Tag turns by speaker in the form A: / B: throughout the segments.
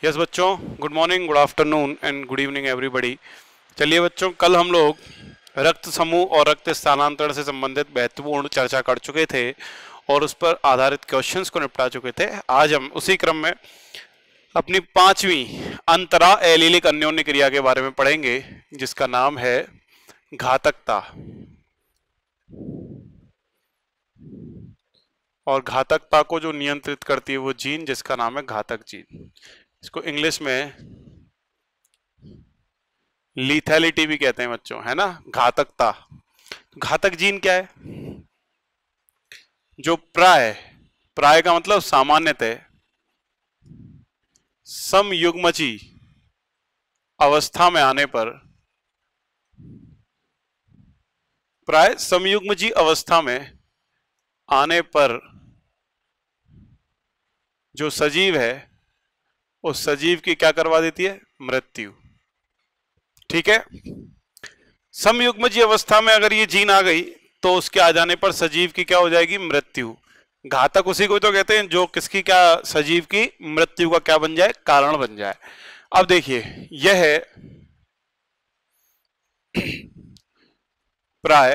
A: Yes बच्चों, good morning, good afternoon and good evening everybody. चलिए बच्चों, कल हम लोग रक्त समूह और रक्त स्थानांतरण से संबंधित महत्वपूर्ण चर्चा कर चुके थे और उस पर आधारित क्वेश्चंस को निपटा चुके थे। आज हम उसी क्रम में अपनी 5वीं अंतरा एलीलिक अन्योन्य क्रिया के बारे में पढ़ेंगे, जिसका नाम है घातकता। और घातकता को जो नियंत्रित करती है वो जीन, जिसका नाम है घातक जीन। इसको इंग्लिश में लीथैलिटी भी कहते हैं बच्चों, है ना। घातकता, घातक जीन क्या है? जो प्राय, प्राय का मतलब सामान्यतः समयुग्मजी अवस्था में आने पर, प्राय समयुग्मजी अवस्था में आने पर जो सजीव है उस सजीव की क्या करवा देती है? मृत्यु। ठीक है। समयुग्मजी अवस्था में अगर ये जीन आ गई तो उसके आ जाने पर सजीव की क्या हो जाएगी? मृत्यु। घातक उसी को तो कहते हैं जो किसकी, क्या, सजीव की मृत्यु का क्या बन जाए? कारण बन जाए। अब देखिए, यह है प्राय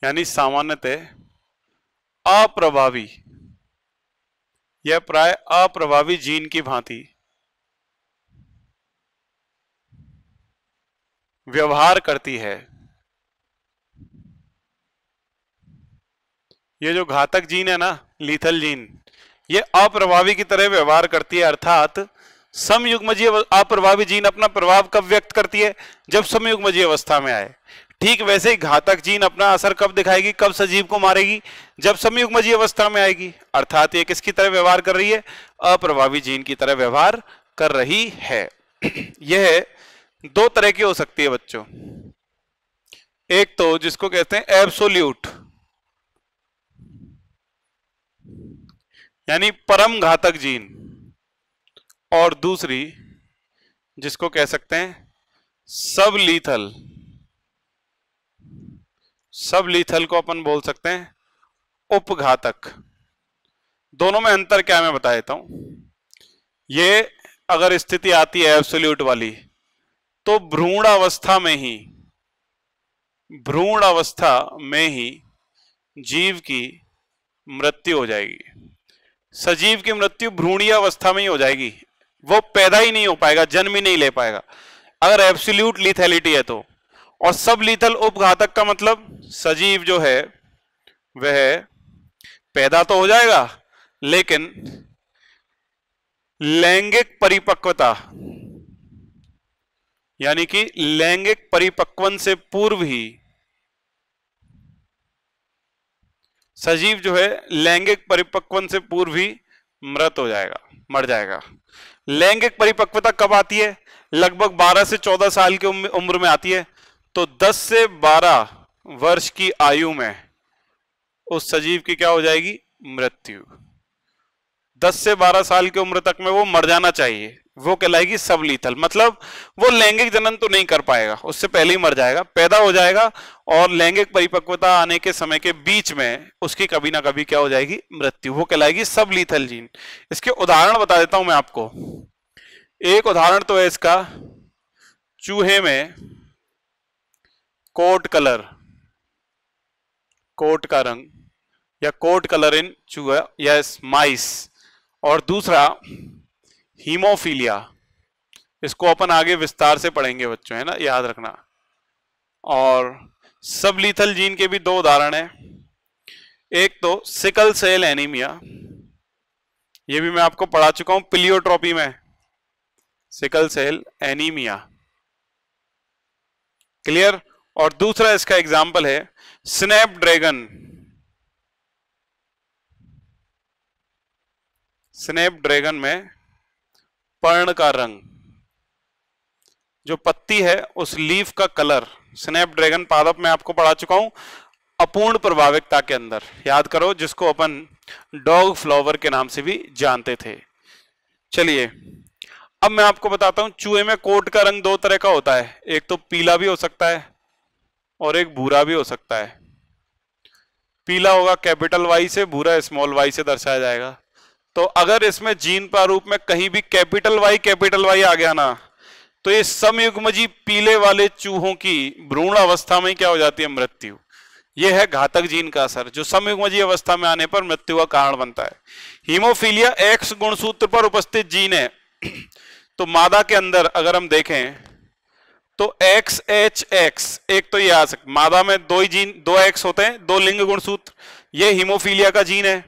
A: यानी सामान्यतः अप्रभावी, यह प्राय अप्रभावी जीन की भांति व्यवहार करती है। ये जो घातक जीन है ना, लीथल जीन, ये अप्रभावी की तरह व्यवहार करती है। अर्थात समयुग्मजी अप्रभावी जीन अपना प्रभाव कब व्यक्त करती है? जब समयुग्मजी अवस्था में आए। ठीक वैसे ही घातक जीन अपना असर कब दिखाएगी, कब सजीव को मारेगी? जब समयुग्मजी अवस्था में आएगी। अर्थात ये किसकी तरह व्यवहार कर रही है? अप्रभावी जीन की तरह व्यवहार कर रही है। यह दो तरह की हो सकती है बच्चों। एक तो जिसको कहते हैं एब्सोल्यूट यानी परम घातक जीन, और दूसरी जिसको कह सकते हैं सब लीथल। सब लीथल को अपन बोल सकते हैं उपघातक। दोनों में अंतर क्या है मैं बता देता हूं। ये अगर स्थिति आती है एब्सोल्यूट वाली तो भ्रूण अवस्था में ही जीव की मृत्यु हो जाएगी। सजीव की मृत्यु भ्रूणीय अवस्था में ही हो जाएगी, वो पैदा ही नहीं हो पाएगा, जन्म ही नहीं ले पाएगा अगर एब्सोल्यूट लीथैलिटी है तो। और सब लीथल उपघातक का मतलब सजीव जो है वह पैदा तो हो जाएगा लेकिन लैंगिक परिपक्वता यानी कि लैंगिक परिपक्वन से पूर्व ही सजीव जो है लैंगिक परिपक्वन से पूर्व ही मृत हो जाएगा, मर जाएगा। लैंगिक परिपक्वता कब आती है? लगभग 12 से 14 साल की उम्र में आती है। तो 10 से 12 वर्ष की आयु में उस सजीव की क्या हो जाएगी? मृत्यु। 10 से 12 साल की उम्र तक में वो मर जाना चाहिए, वो कहलाएगी सब लीथल। मतलब वो लैंगिक जनन तो नहीं कर पाएगा, उससे पहले ही मर जाएगा, पैदा हो जाएगा और लैंगिक परिपक्वता आने के समय के बीच में उसकी कभी ना कभी क्या हो जाएगी? मृत्यु। वो कहलाएगी सब लीथल जीन। इसके उदाहरण बता देता हूं मैं आपको। एक उदाहरण तो है इसका, चूहे में कोट कलर, कोट का रंग या कोट कलर इन चूहा या माइस। और दूसरा हीमोफीलिया, इसको अपन आगे विस्तार से पढ़ेंगे बच्चों, है ना, याद रखना। और सब लीथल जीन के भी दो उदाहरण हैं। एक तो सिकल सेल एनीमिया, ये भी मैं आपको पढ़ा चुका हूं प्लियोट्रोपी में, सिकल सेल एनीमिया, क्लियर। और दूसरा इसका एग्जाम्पल है स्नैपड्रैगन। स्नैपड्रैगन में पर्ण का रंग, जो पत्ती है उस लीफ का कलर, स्नैपड्रैगन पादप में आपको पढ़ा चुका हूं अपूर्ण प्रभाविकता के अंदर, याद करो, जिसको अपन डॉग फ्लावर के नाम से भी जानते थे। चलिए अब मैं आपको बताता हूं, चूहे में कोट का रंग दो तरह का होता है, एक तो पीला भी हो सकता है और एक भूरा भी हो सकता है। पीला होगा कैपिटल वाई से, भूरा स्मॉल वाई से दर्शाया जाएगा। तो अगर इसमें जीन प्रारूप में कहीं भी कैपिटल वाई आ गया ना, तो ये समयुग्मजी पीले वाले चूहों की भ्रूण अवस्था में क्या हो जाती है? मृत्यु। यह है घातक जीन का असर, जो समयुग्मजी अवस्था में आने पर मृत्यु का कारण बनता है। हीमोफीलिया एक्स गुणसूत्र पर उपस्थित जीन है। तो मादा के अंदर अगर हम देखें तो एक्स एच एक्स, एक तो ये आ सकता, मादा में दो ही जीन, दो एक्स होते हैं, दो लिंग गुणसूत्र, ये हीमोफीलिया का जीन है।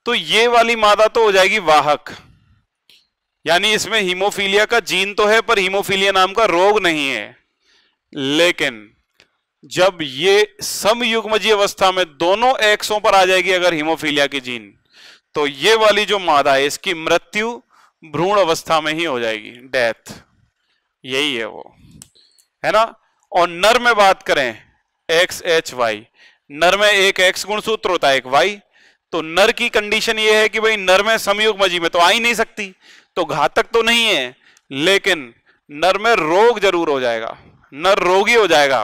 A: तो ये वाली मादा तो हो जाएगी वाहक, यानी इसमें हीमोफीलिया का जीन तो है पर हीमोफीलिया नाम का रोग नहीं है। लेकिन जब ये समयुग्मजी अवस्था में दोनों एक्सों पर आ जाएगी अगर हीमोफीलिया की जीन, तो ये वाली जो मादा है इसकी मृत्यु भ्रूण अवस्था में ही हो जाएगी, डेथ। यही है वो, है ना। और नर में बात करें एक्स एच वाई, नर में एक एक्स गुणसूत्र होता है, एक वाई। तो नर की कंडीशन ये है कि भाई नर में समयुग्मजी में तो आ ही नहीं सकती, तो घातक तो नहीं है, लेकिन नर में रोग जरूर हो जाएगा, नर रोगी हो जाएगा।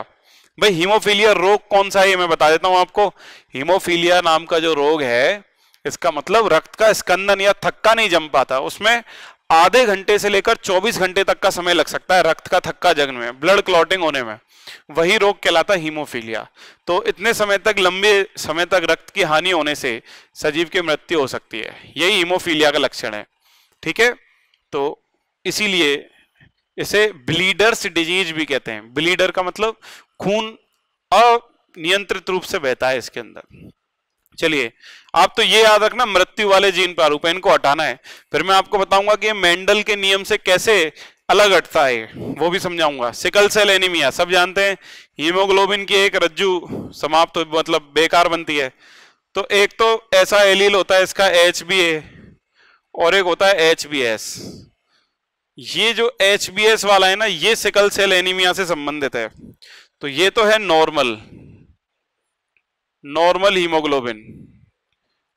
A: भाई हीमोफीलिया रोग कौन सा है ये मैं बता देता हूं आपको। हीमोफीलिया नाम का जो रोग है, इसका मतलब रक्त का स्कंदन या थक्का नहीं जम पाता, उसमें आधे घंटे से लेकर 24 घंटे तक का समय लग सकता है रक्त का थक्का जगने में, ब्लड क्लॉटिंग होने में। वही रोग कहलाता है हीमोफीलिया। तो इतने समय तक, लंबे समय तक रक्त की हानि होने से सजीव की मृत्यु हो सकती है, यही हीमोफीलिया का लक्षण है। ठीक है, तो इसीलिए इसे ब्लीडर्स डिजीज भी कहते हैं। ब्लीडर का मतलब खून अनियंत्रित रूप से बहता है इसके अंदर। चलिए, आप तो ये याद रखना मृत्यु वाले जीन प्रारूप है, इनको हटाना है। फिर मैं आपको बताऊंगा कि ये मेंडल के नियम से कैसे अलग हटता है, वो भी समझाऊंगा। सिकल सेल एनीमिया सब जानते हैं, हीमोग्लोबिन की एक रज्जु समाप्त मतलब बेकार बनती है। तो एक तो ऐसा एलील होता है इसका HbA और एक होता है HbS। ये जो HbS वाला है ना, ये सिकल सेल एनीमिया से संबंधित है। तो ये तो है नॉर्मल हीमोग्लोबिन,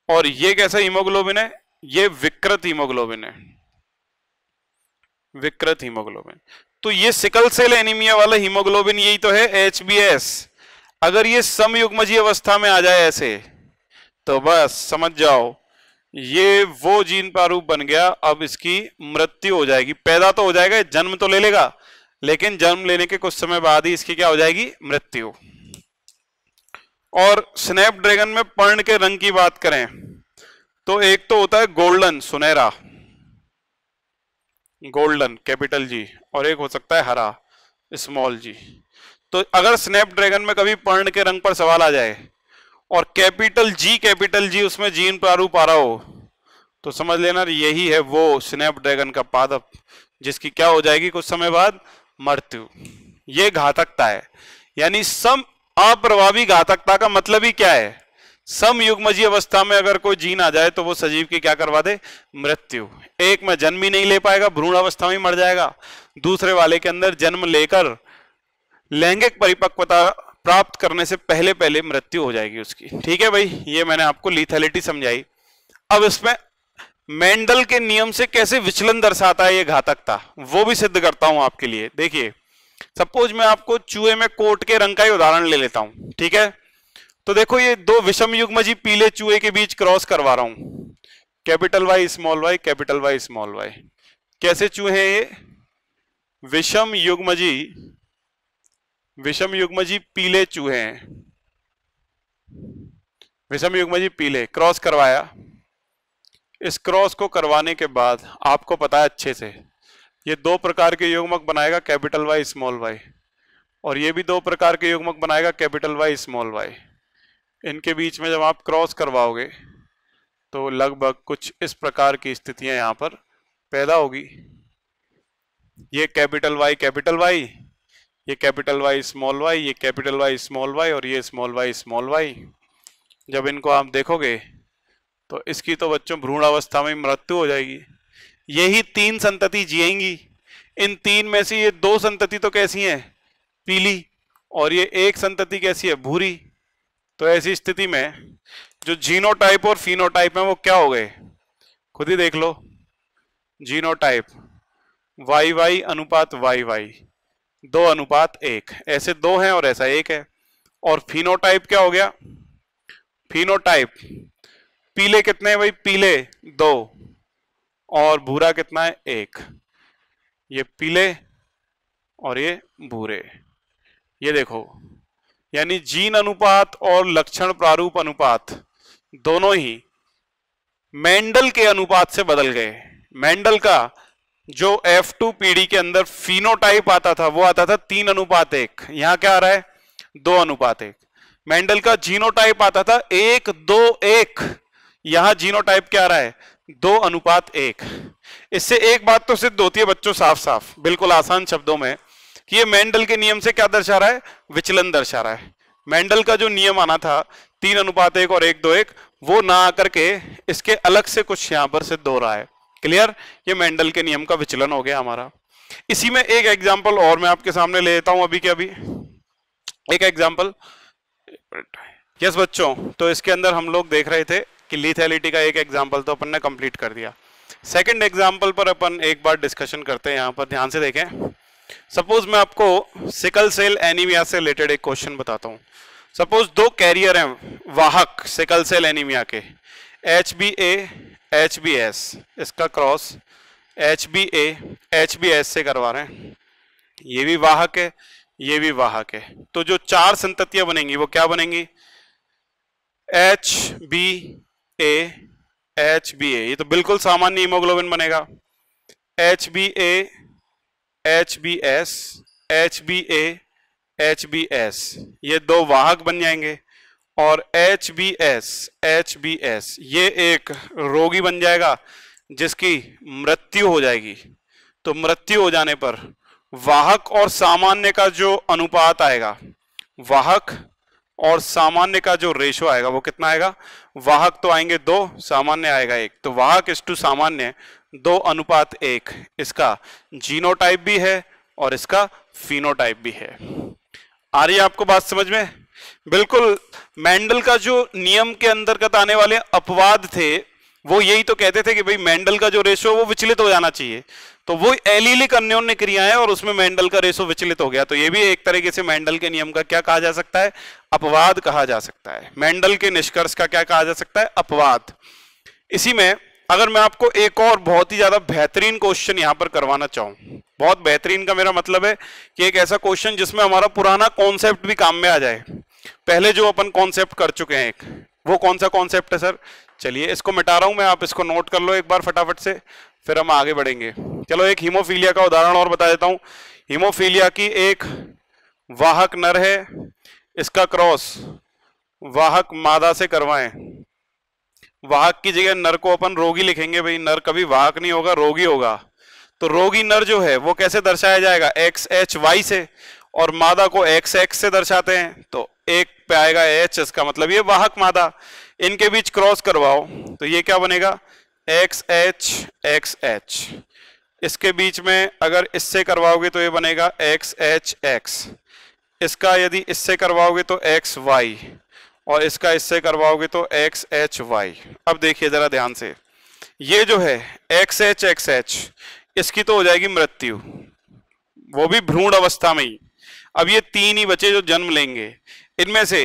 A: और ये कैसा हीमोग्लोबिन है? ये विकृत हीमोग्लोबिन है, विकृत हीमोग्लोबिन। तो ये सिकल सेल एनीमिया वाला हीमोग्लोबिन यही तो है HbS। अगर ये समयुग्मजी अवस्था में आ जाए ऐसे, तो बस समझ जाओ ये वो जीन प्रारूप बन गया, अब इसकी मृत्यु हो जाएगी। पैदा तो हो जाएगा, जन्म तो ले लेगा, लेकिन जन्म लेने के कुछ समय बाद ही इसकी क्या हो जाएगी? मृत्यु। और स्नैपड्रैगन में पर्ण के रंग की बात करें तो एक तो होता है गोल्डन, सुनहरा, गोल्डन कैपिटल G, और एक हो सकता है हरा, स्मॉल g। तो अगर स्नैपड्रैगन में कभी पर्ण के रंग पर सवाल आ जाए और कैपिटल G उसमें जीन प्रारूप आ रहा हो, तो समझ लेना यही है वो स्नैपड्रैगन का पादप, जिसकी क्या हो जाएगी कुछ समय बाद? मृत्यु। ये घातकता है, यानी सम अप्रभावी घातकता का मतलब ही क्या है? समयुग्मजी अवस्था में अगर कोई जीन आ जाए तो वो सजीव की क्या करवा दे? मृत्यु। एक में जन्म ही नहीं ले पाएगा, भ्रूण अवस्था में मर जाएगा। दूसरे वाले के अंदर जन्म लेकर लैंगिक परिपक्वता प्राप्त करने से पहले पहले मृत्यु हो जाएगी उसकी। ठीक है भाई, ये मैंने आपको लीथैलिटी समझाई। अब इसमें मेंडल के नियम से कैसे विचलन दर्शाता है ये घातकता, वो भी सिद्ध करता हूं आपके लिए। देखिए, सपोज मैं आपको चूहे में कोट के रंग का ही उदाहरण ले लेता हूं। ठीक है, तो देखो ये दो विषम युग्मजी पीले चूहे के बीच क्रॉस करवा रहा हूं, capital Y small Y, capital Y small Y. कैसे चूहे हैं ये? विषम युग्मजी पीले चूहे हैं, विषम युग्मजी पीले, क्रॉस करवाया। इस क्रॉस को करवाने के बाद आपको पता है अच्छे से ये दो प्रकार के युग्मक बनाएगा, कैपिटल वाई स्मॉल वाई, और ये भी दो प्रकार के युग्मक बनाएगा, कैपिटल वाई स्मॉल वाई। इनके बीच में जब आप क्रॉस करवाओगे तो लगभग कुछ इस प्रकार की स्थितियां यहां पर पैदा होगी। ये कैपिटल वाई, ये कैपिटल वाई स्मॉल वाई, ये कैपिटल वाई स्मॉल वाई, और ये स्मॉल वाई। जब इनको आप देखोगे तो इसकी तो बच्चों भ्रूण अवस्था में मृत्यु हो जाएगी। यही तीन संतति जिएंगी। इन तीन में से ये दो संतति तो कैसी हैं? पीली, और ये एक संतति कैसी है? भूरी। तो ऐसी स्थिति में जो जीनोटाइप और फिनोटाइप है वो क्या हो गए? खुद ही देख लो। जीनोटाइप YY अनुपात YY 2:1, ऐसे दो हैं और ऐसा एक है। और फिनोटाइप क्या हो गया? फिनोटाइप पीले कितने हैं भाई? पीले 2 और भूरा कितना है? 1। ये पीले और ये भूरे, ये देखो, यानी जीन अनुपात और लक्षण प्रारूप अनुपात दोनों ही मेंडल के अनुपात से बदल गए। मेंडल का जो F2PD के अंदर फिनोटाइप आता था वो आता था 3:1, यहां क्या आ रहा है? 2:1। मेंडल का जीनोटाइप आता था 1:2:1, यहां जीनोटाइप क्या आ रहा है? 2:1। इससे एक बात तो सिद्ध होती है बच्चों, साफ साफ, बिल्कुल आसान शब्दों में, कि ये मेंडल के नियम से क्या दर्शा रहा है? विचलन दर्शा रहा है। मेंडल का जो नियम आना था 3:1 और 1:2:1, वो ना आकर के इसके अलग से कुछ यहां पर सिद्ध हो रहा है। क्लियर? ये मेंडल के नियम का विचलन हो गया हमारा। इसी में एक एग्जाम्पल और मैं आपके सामने ले लेता हूं अभी के अभी, एक एग्जाम्पल। यस बच्चों, तो इसके अंदर हम लोग देख रहे थे कि लीथैलिटी का एक एग्जाम्पल तो अपन ने कंप्लीट कर दिया। सेकंड एग्जाम्पल पर अपन एक बार डिस्कशन करते हैं। यहां पर ध्यान से देखें। सपोज मैं आपको सिकल सेल एनीमिया से रिलेटेड एक क्वेश्चन बताता हूं। सपोज 2 कैरियर हैं वाहक सिकल सेल एनीमिया के, HbA HbS, इसका क्रॉस HbA HbS से करवा रहे हैं। ये भी वाहक है, ये भी वाहक है। तो जो 4 संततियां बनेंगी वो क्या बनेंगी? HbA HbA, ये तो बिल्कुल सामान्य हीमोग्लोबिन बनेगा। HbA HbS HbA HbS, ये 2 वाहक बन जाएंगे। और HbS ये एक रोगी बन जाएगा जिसकी मृत्यु हो जाएगी। तो मृत्यु हो जाने पर वाहक और सामान्य का जो अनुपात आएगा, वाहक और सामान्य का जो रेशो आएगा वो कितना आएगा? वाहक तो आएंगे 2, सामान्य आएगा 1, तो वाहक इस टू सामान्य 2:1। इसका जीनोटाइप भी है और इसका फिनोटाइप भी है। आ रही है आपको बात समझ में? बिल्कुल। मेंडल का जो नियम के अंतर्गत आने वाले अपवाद थे वो यही तो कहते थे कि भाई मेंडल का जो रेशो वो विचलित हो जाना चाहिए। तो वो एलीलिक अन्योन्य क्रिया है और उसमें मेंडल का रेशो विचलित हो गया। तो ये भी एक तरीके से मेंडल के नियम का क्या कहा जा सकता है? अपवाद कहा जा सकता है। मेंडल के निष्कर्ष का क्या कहा जा सकता है? अपवाद। इसी में अगर मैं आपको एक और बहुत ही ज्यादा बेहतरीन क्वेश्चन यहां पर करवाना चाहूं, बहुत बेहतरीन का मेरा मतलब है कि एक ऐसा क्वेश्चन जिसमें हमारा पुराना कॉन्सेप्ट भी काम में आ जाए। पहले जो अपन कॉन्सेप्ट कर चुके हैं एक, वो कौन सा कॉन्सेप्ट है सर? चलिए इसको मिटा रहा हूं मैं, आप इसको नोट कर लो एक बार फटाफट से, फिर हम आगे बढ़ेंगे। चलो एक हीमोफीलिया का उदाहरण और बता देता हूं। हीमोफीलिया की एक वाहक नर है, इसका क्रॉस वाहक मादा से करवाएं। वाहक की जगह नर को अपन रोगी लिखेंगे, भाई नर कभी वाहक नहीं होगा, रोगी होगा। तो रोगी नर जो है वो कैसे दर्शाया जाएगा? XHY से, और मादा को XX से दर्शाते हैं। तो एक पे आएगा H, इसका मतलब ये वाहक मादा। इनके बीच क्रॉस करवाओ तो ये क्या बनेगा? XH इसके बीच में अगर इससे करवाओगे तो ये बनेगा XHX। इसका यदि इससे करवाओगे तो XY, और इसका इससे करवाओगे तो XHY। अब देखिए जरा ध्यान से, ये जो है XHXH, इसकी तो हो जाएगी मृत्यु, वो भी भ्रूण अवस्था में ही। अब ये 3 ही बचे जो जन्म लेंगे। इनमें से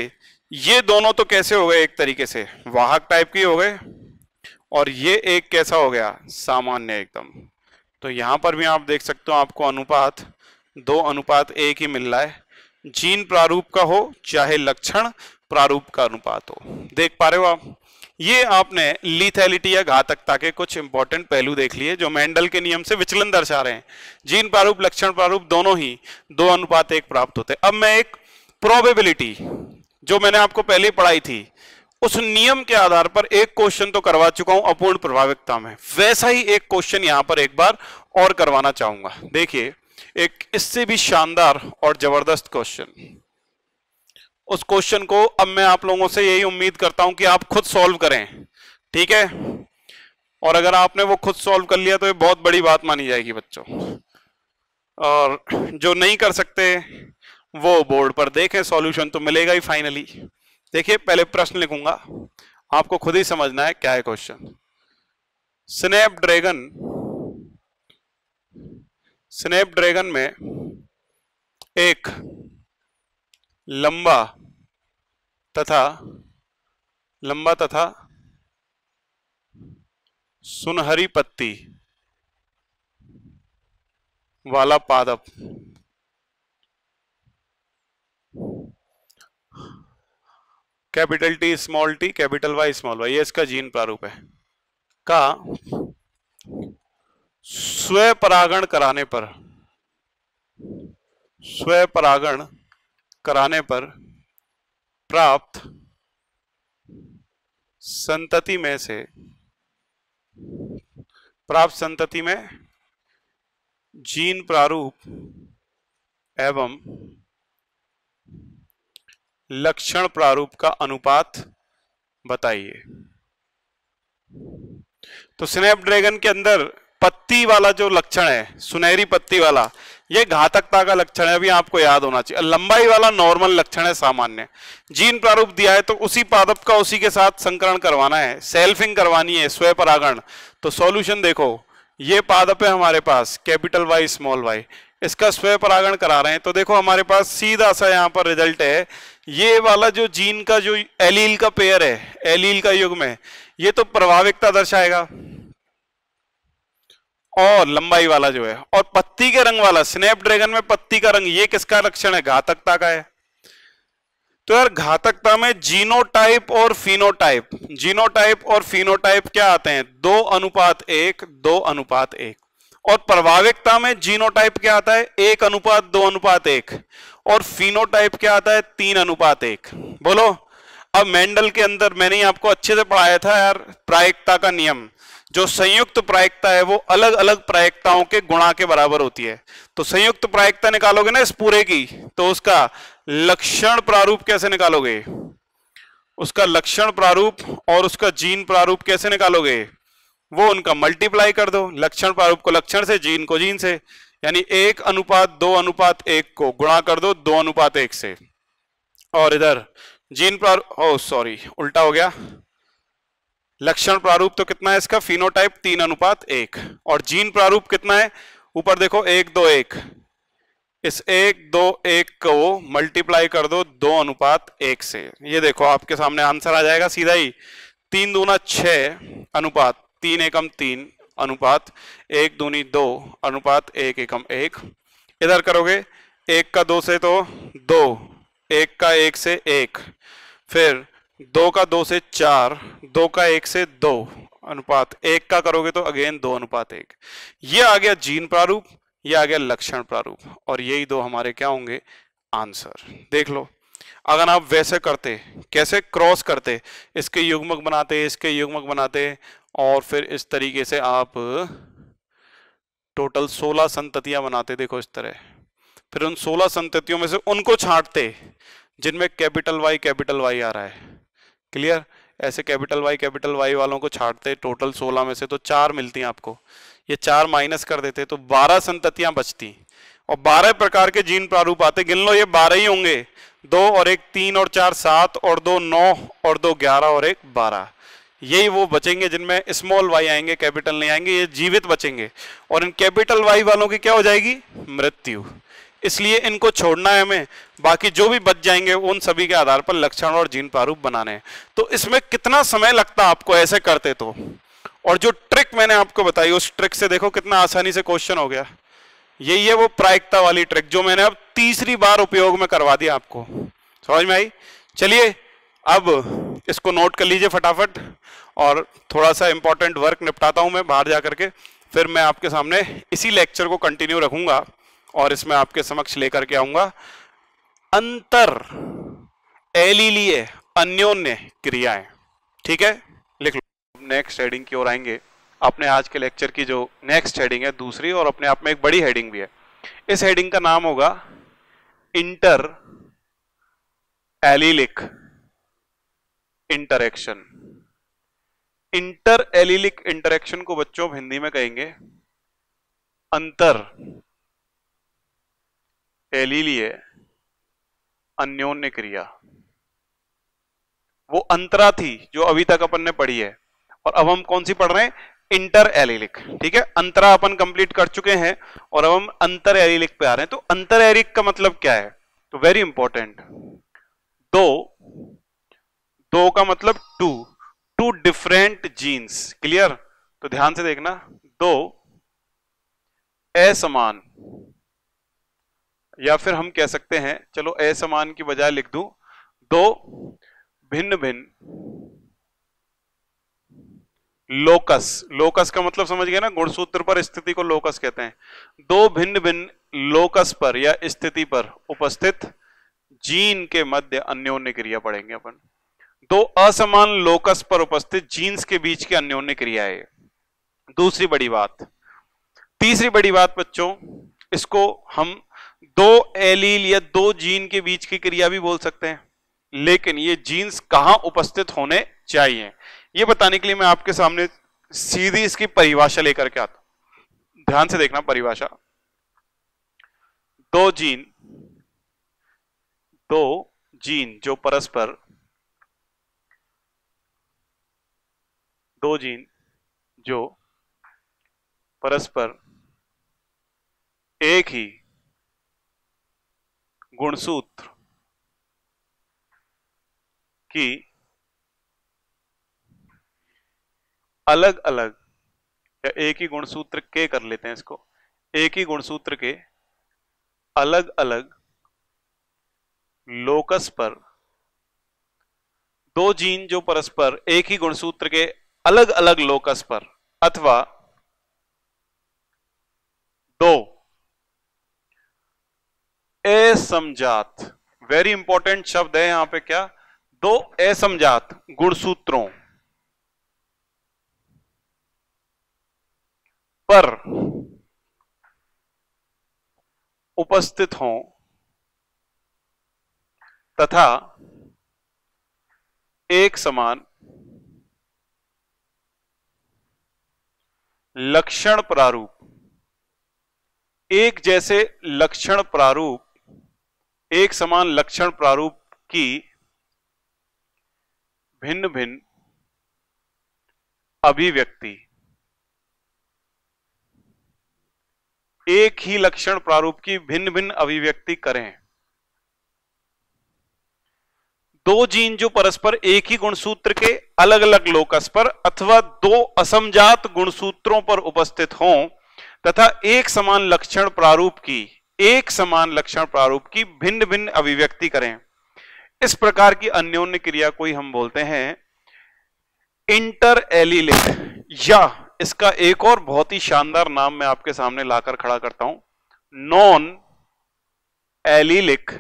A: ये दोनों तो कैसे हो गए? एक तरीके से वाहक टाइप के हो गए, और ये एक कैसा हो गया? सामान्य एकदम। तो यहां पर भी आप देख सकते हो आपको अनुपात 2:1 ही मिल रहा है, जीन प्रारूप का हो चाहे लक्षण प्रारूप का अनुपात हो। देख पा रहे हो आप? ये आपने लीथैलिटी या घातकता के कुछ इंपॉर्टेंट पहलू देख लिए जो मेंडल के नियम से विचलन दर्शा रहे हैं। जीन प्रारूप लक्षण प्रारूप दोनों ही 2:1 प्राप्त होते हैं। अब मैं एक प्रोबेबिलिटी जो मैंने आपको पहले पढ़ाई थी उस नियम के आधार पर एक क्वेश्चन तो करवा चुका हूं अपूर्ण प्रभाविकता में, वैसा ही एक क्वेश्चन यहां पर एक बार और करवाना चाहूंगा। देखिए एक इससे भी शानदार और जबरदस्त क्वेश्चन, उस क्वेश्चन को अब मैं आप लोगों से यही उम्मीद करता हूं कि आप खुद सॉल्व करें, ठीक है? और अगर आपने वो खुद सॉल्व कर लिया तो ये बहुत बड़ी बात मानी जाएगी बच्चों। और जो नहीं कर सकते वो बोर्ड पर देखें, सॉल्यूशन तो मिलेगा ही फाइनली। देखिए पहले प्रश्न लिखूंगा, आपको खुद ही समझना है क्या है क्वेश्चन। स्नैपड्रैगन में एक लंबा तथा सुनहरी पत्ती वाला पादप capital T small T capital Y small Y, ये इसका जीन प्रारूप है। का स्वपरागण कराने पर, स्वपरागण कराने पर प्राप्त संतति में से, प्राप्त संतति में जीन प्रारूप एवं लक्षण प्रारूप का अनुपात बताइए। तो स्नैपड्रैगन के अंदर पत्ती वाला जो लक्षण है, सुनहरी पत्ती वाला, ये घातकता का लक्षण है, अभी आपको याद होना चाहिए। लंबाई वाला नॉर्मल लक्षण है, सामान्य। जीन प्रारूप दिया है तो उसी पादप का उसी के साथ संकरण करवाना है, सेल्फिंग करवानी है, स्वपरागण। तो सॉल्यूशन देखो, ये पादप है हमारे पास कैपिटल वाई स्मॉल वाई, इसका स्वपरागण करा रहे हैं। तो देखो हमारे पास सीधा सा यहाँ पर रिजल्ट है, ये वाला जो जीन का जो एलील का पेयर है, एलील का युग्म है, ये तो प्रभाविकता दर्शाएगा, और लंबाई वाला जो है, और पत्ती के रंग वाला, स्नैपड्रैगन में पत्ती का रंग, ये किसका लक्षण है? घातकता का है। तो यार घातकता में जीनोटाइप और फिनोटाइप, जीनोटाइप और फिनोटाइप क्या आते हैं? 2:1, 2:1। और प्रभाविकता में जीनोटाइप क्या आता है? 1:2:1। और फिनोटाइप क्या आता है? 3:1। बोलो। अब मेंडल के अंदर मैंने आपको अच्छे से पढ़ाया था यार, प्रायिकता का नियम। जो संयुक्त प्रायिकता है वो अलग अलग प्रायिकताओं के गुणा के बराबर होती है। तो संयुक्त प्रायिकता निकालोगे ना इस पूरे की, तो उसका लक्षण प्रारूप कैसे निकालोगे? उसका लक्षण प्रारूप और उसका जीन प्रारूप कैसे निकालोगे? वो उनका मल्टीप्लाई कर दो, लक्षण प्रारूप को लक्षण से, जीन को जीन से, यानी 1:2:1 को गुणा कर दो 2:1 से। और इधर जीन प्रारूप, ओ सॉरी उल्टा हो गया, लक्षण प्रारूप तो कितना है इसका? फिनोटाइप 3:1। और जीन प्रारूप कितना है? ऊपर देखो 1:2:1, इस 1:2:1 को मल्टीप्लाई कर दो 2:1 से। ये देखो आपके सामने आंसर आ जाएगा सीधा ही, 3×2=6 अनुपात 3:1=3 अनुपात 1×2 अनुपात 1:1। इधर करोगे 1 का 2 से तो 2, 1 का 1 से 1, फिर 2 का 2 से 4, 2 का 1 से 2 अनुपात 1 का करोगे तो अगेन 2:1। ये आ गया जीन प्रारूप, ये आ गया लक्षण प्रारूप, और यही दो हमारे क्या होंगे? आंसर। देख लो, अगर आप वैसे करते, कैसे क्रॉस करते, इसके युग्मक बनाते, इसके युग्मक बनाते, और फिर इस तरीके से आप टोटल 16 संततियां बनाते, देखो इस तरह। फिर उन 16 संततियों में से उनको छांटते जिनमें कैपिटल वाई आ रहा है। क्लियर? ऐसे कैपिटल वाई वालों को छांटते, टोटल 16 में से तो 4 मिलती हैं आपको, ये 4 माइनस कर देते तो 12 संततियां बचती, और 12 प्रकार के जीन प्रारूप आते। गिन लो, ये 12 ही होंगे, 2 और 1 3 और 4 7 और 2 9 और 2 11 और 1 12। यही वो बचेंगे जिनमें स्मॉल वाई आएंगे, कैपिटल नहीं आएंगे, ये जीवित बचेंगे। और इन कैपिटल वाई वालों की क्या हो जाएगी? मृत्यु। इसलिए इनको छोड़ना है हमें, बाकी जो भी बच जाएंगे उन सभी के आधार पर लक्षण और जीन प्रारूप बनाने हैं। तो इसमें कितना समय लगता आपको ऐसे करते तो, और जो ट्रिक मैंने आपको बताई उस ट्रिक से देखो कितना आसानी से क्वेश्चन हो गया। यही है वो प्रायिकता वाली ट्रिक जो मैंने अब तीसरी बार उपयोग में करवा दिया आपको। समझ में आई? चलिए अब इसको नोट कर लीजिए फटाफट, और थोड़ा सा इंपॉर्टेंट वर्क निपटाता हूं मैं बाहर जाकर के, फिर मैं आपके सामने इसी लेक्चर को कंटिन्यू रखूंगा और इसमें आपके समक्ष लेकर के आऊंगा अंतर एलीलीय अन्योन्य क्रियाएं। ठीक है, लिख लो। नेक्स्ट हेडिंग की ओर आएंगे। अपने आज के लेक्चर की जो नेक्स्ट हेडिंग है दूसरी, और अपने आप में एक बड़ी हेडिंग भी है। इस हेडिंग का नाम होगा inter allelic interaction. Inter allelic interaction को बच्चों हिंदी में कहेंगे अंतर एलीलीय अन्योन्य क्रिया। वो अंतरा थी जो अभी तक अपन ने पढ़ी है, और अब हम कौन सी पढ़ रहे हैं? Inter allelic. ठीक है, अंतरा अपन कंप्लीट कर चुके हैं और अब हम अंतर एलीलिक पे आ रहे हैं। तो अंतर एलीलिक का मतलब क्या है? तो वेरी इंपॉर्टेंट, दो का मतलब टू डिफरेंट जीन्स। क्लियर? तो ध्यान से देखना, दो असमान, या फिर हम कह सकते हैं, चलो असमान की बजाय लिख दूं, दो भिन्न भिन्न लोकस। लोकस का मतलब समझ गए ना, गुणसूत्र पर स्थिति को लोकस कहते हैं। दो भिन्न भिन्न लोकस पर या स्थिति पर उपस्थित जीन के मध्य अन्योन्य क्रिया पढ़ेंगे अपन। दो असमान लोकस पर उपस्थित जीन्स के बीच की अन्योन्य क्रिया है दूसरी बड़ी बात। तीसरी बड़ी बात बच्चों, इसको हम दो एलील या दो जीन के बीच की क्रिया भी बोल सकते हैं, लेकिन ये जीन्स कहां उपस्थित होने चाहिए ये बताने के लिए मैं आपके सामने सीधी इसकी परिभाषा लेकर के आता हूं। ध्यान से देखना परिभाषा। दो जीन जो परस्पर, दो जीन जो परस्पर एक ही गुणसूत्र की अलग अलग, या एक ही गुणसूत्र के कर लेते हैं इसको, एक ही गुणसूत्र के अलग अलग लोकस पर, दो जीन जो परस्पर एक ही गुणसूत्र के अलग अलग लोकस पर, अथवा दो असमजात, वेरी इंपॉर्टेंट शब्द है यहां पे क्या, दो असमजात गुणसूत्रों पर उपस्थित हों तथा एक समान लक्षण प्रारूप, एक जैसे लक्षण प्रारूप, एक समान लक्षण प्रारूप की भिन्न भिन्न अभिव्यक्ति, एक ही लक्षण प्रारूप की भिन्न भिन्न अभिव्यक्ति करें। दो जीन जो परस्पर एक ही गुणसूत्र के अलग अलग लोकस पर अथवा दो असमजात गुणसूत्रों पर उपस्थित हों तथा एक समान लक्षण प्रारूप की, एक समान लक्षण प्रारूप की भिन्न भिन्न अभिव्यक्ति करें। इस प्रकार की अन्योन्य क्रिया को ही हम बोलते हैं इंटर एलिलिक, या इसका एक और बहुत ही शानदार नाम मैं आपके सामने लाकर खड़ा करता हूं, नॉन एलिलिक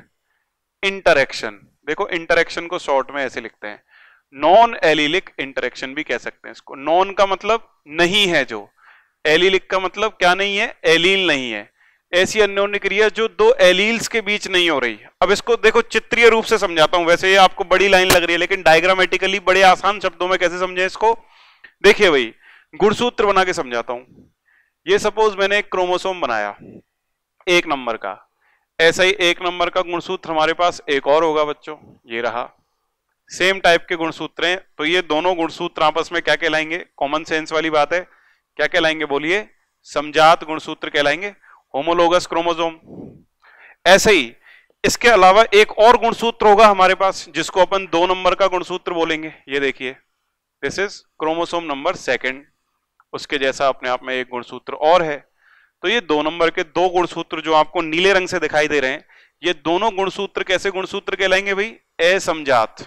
A: इंटरेक्शन। देखो इंटरेक्शन को शॉर्ट में ऐसे लिखते हैं, नॉन एलिलिक इंटरेक्शन भी कह सकते हैं इसको। नॉन का मतलब नहीं है जो, एलिलिक का मतलब क्या नहीं है, एलील नहीं है। ऐसी अन्योन्य क्रिया जो दो एलील्स के बीच नहीं हो रही। अब इसको देखो चित्रीय रूप से समझाता हूं, वैसे ये आपको बड़ी लाइन लग रही है लेकिन डायग्रामेटिकली बड़े आसान शब्दों में कैसे समझे इसको, देखिए भाई गुणसूत्र बना के समझाता हूं। ये सपोज मैंने एक क्रोमोसोम बनाया एक नंबर का, ऐसा ही एक नंबर का गुणसूत्र हमारे पास एक और होगा बच्चों, ये रहा, सेम टाइप के गुणसूत्र हैं। तो ये दोनों गुणसूत्र आपस में क्या कहलाएंगे, कॉमन सेंस वाली बात है, क्या कहलाएंगे बोलिए, समजात गुणसूत्र कहलाएंगे, होमोलोगस क्रोमोसोम। ऐसे ही इसके अलावा एक और गुणसूत्र होगा हमारे पास जिसको अपन 2 नंबर का गुणसूत्र बोलेंगे। ये देखिए दिस इज क्रोमोसोम नंबर 2, उसके जैसा अपने आप में एक गुणसूत्र और है। तो ये 2 नंबर के 2 गुणसूत्र जो आपको नीले रंग से दिखाई दे रहे हैं, ये दोनों गुणसूत्र कैसे गुणसूत्र कहलाएंगे भाई, असमजात।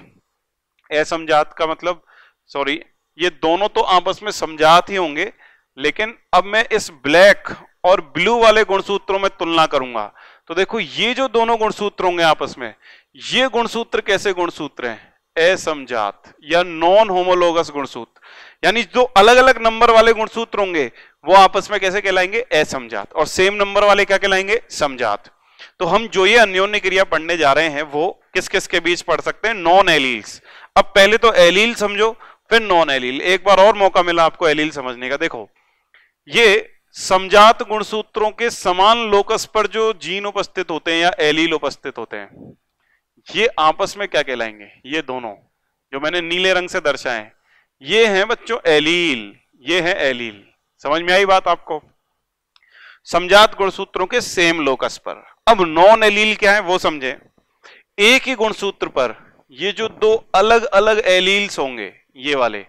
A: असमजात का मतलब, सॉरी, ये दोनों तो आपस में समजात ही होंगे, लेकिन अब मैं इस ब्लैक और ब्लू वाले गुणसूत्रों में तुलना करूंगा तो देखो ये जो दोनों गुणसूत्र होंगे आपस में, ये गुणसूत्र कैसे गुणसूत्र हैं, असमजात या नॉन होमोलोगस गुणसूत्र। यानी जो अलग अलग नंबर वाले गुणसूत्र होंगे वो आपस में कैसे कहलाएंगे, असमजात, और सेम नंबर वाले क्या कहलाएंगे, समजात। तो हम जो ये अन्योन्य क्रिया पढ़ने जा रहे हैं वो किस किस के बीच पढ़ सकते हैं, नॉन एलील्स। अब पहले तो एलील समझो फिर नॉन एलील, एक बार और मौका मिला आपको एलील समझने का। देखो ये समजात गुणसूत्रों के समान लोकस पर जो जीन उपस्थित होते हैं या एलील उपस्थित होते हैं, ये आपस में क्या कहलाएंगे, ये दोनों जो मैंने नीले रंग से दर्शाए हैं ये हैं बच्चों एलील, ये है एलील। समझ में आई बात आपको, समजात गुणसूत्रों के सेम लोकस पर। अब नॉन एलील क्या है वो समझे, एक ही गुणसूत्र पर ये जो 2 अलग अलग एलील्स होंगे, ये वाले,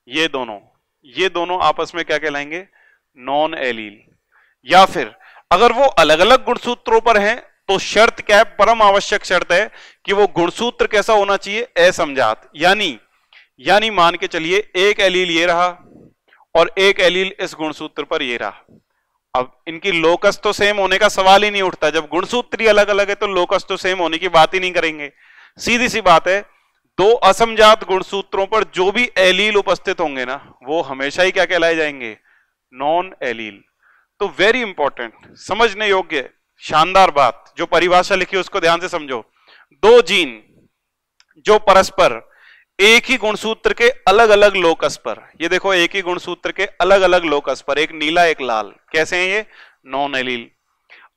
A: ये दोनों ये दोनों आपस में क्या कहलाएंगे? Non allele. या फिर अगर वो अलग अलग गुणसूत्रों पर हैं तो शर्त क्या है? परम आवश्यक शर्त है कि वो गुणसूत्र कैसा होना चाहिए? असमजात। यानी मान के चलिए एक एलील ये रहा और एक एलील इस गुणसूत्र पर ये रहा। अब इनकी लोकस तो सेम होने का सवाल ही नहीं उठता। जब गुणसूत्र ही अलग अलग है तो लोकस तो सेम होने की बात ही नहीं करेंगे। सीधी सी बात है, दो असमजात गुणसूत्रों पर जो भी एलील उपस्थित होंगे ना, वो हमेशा ही क्या कहलाए जाएंगे? Non allele. तो वेरी इंपॉर्टेंट, समझने योग्य शानदार बात, जो परिभाषा लिखी उसको ध्यान से समझो। दो जीन जो परस्पर एक ही गुणसूत्र के अलग अलग लोकस पर, ये देखो एक ही गुणसूत्र के अलग अलग लोकस पर, एक नीला एक लाल, कैसे हैं ये? Non allele.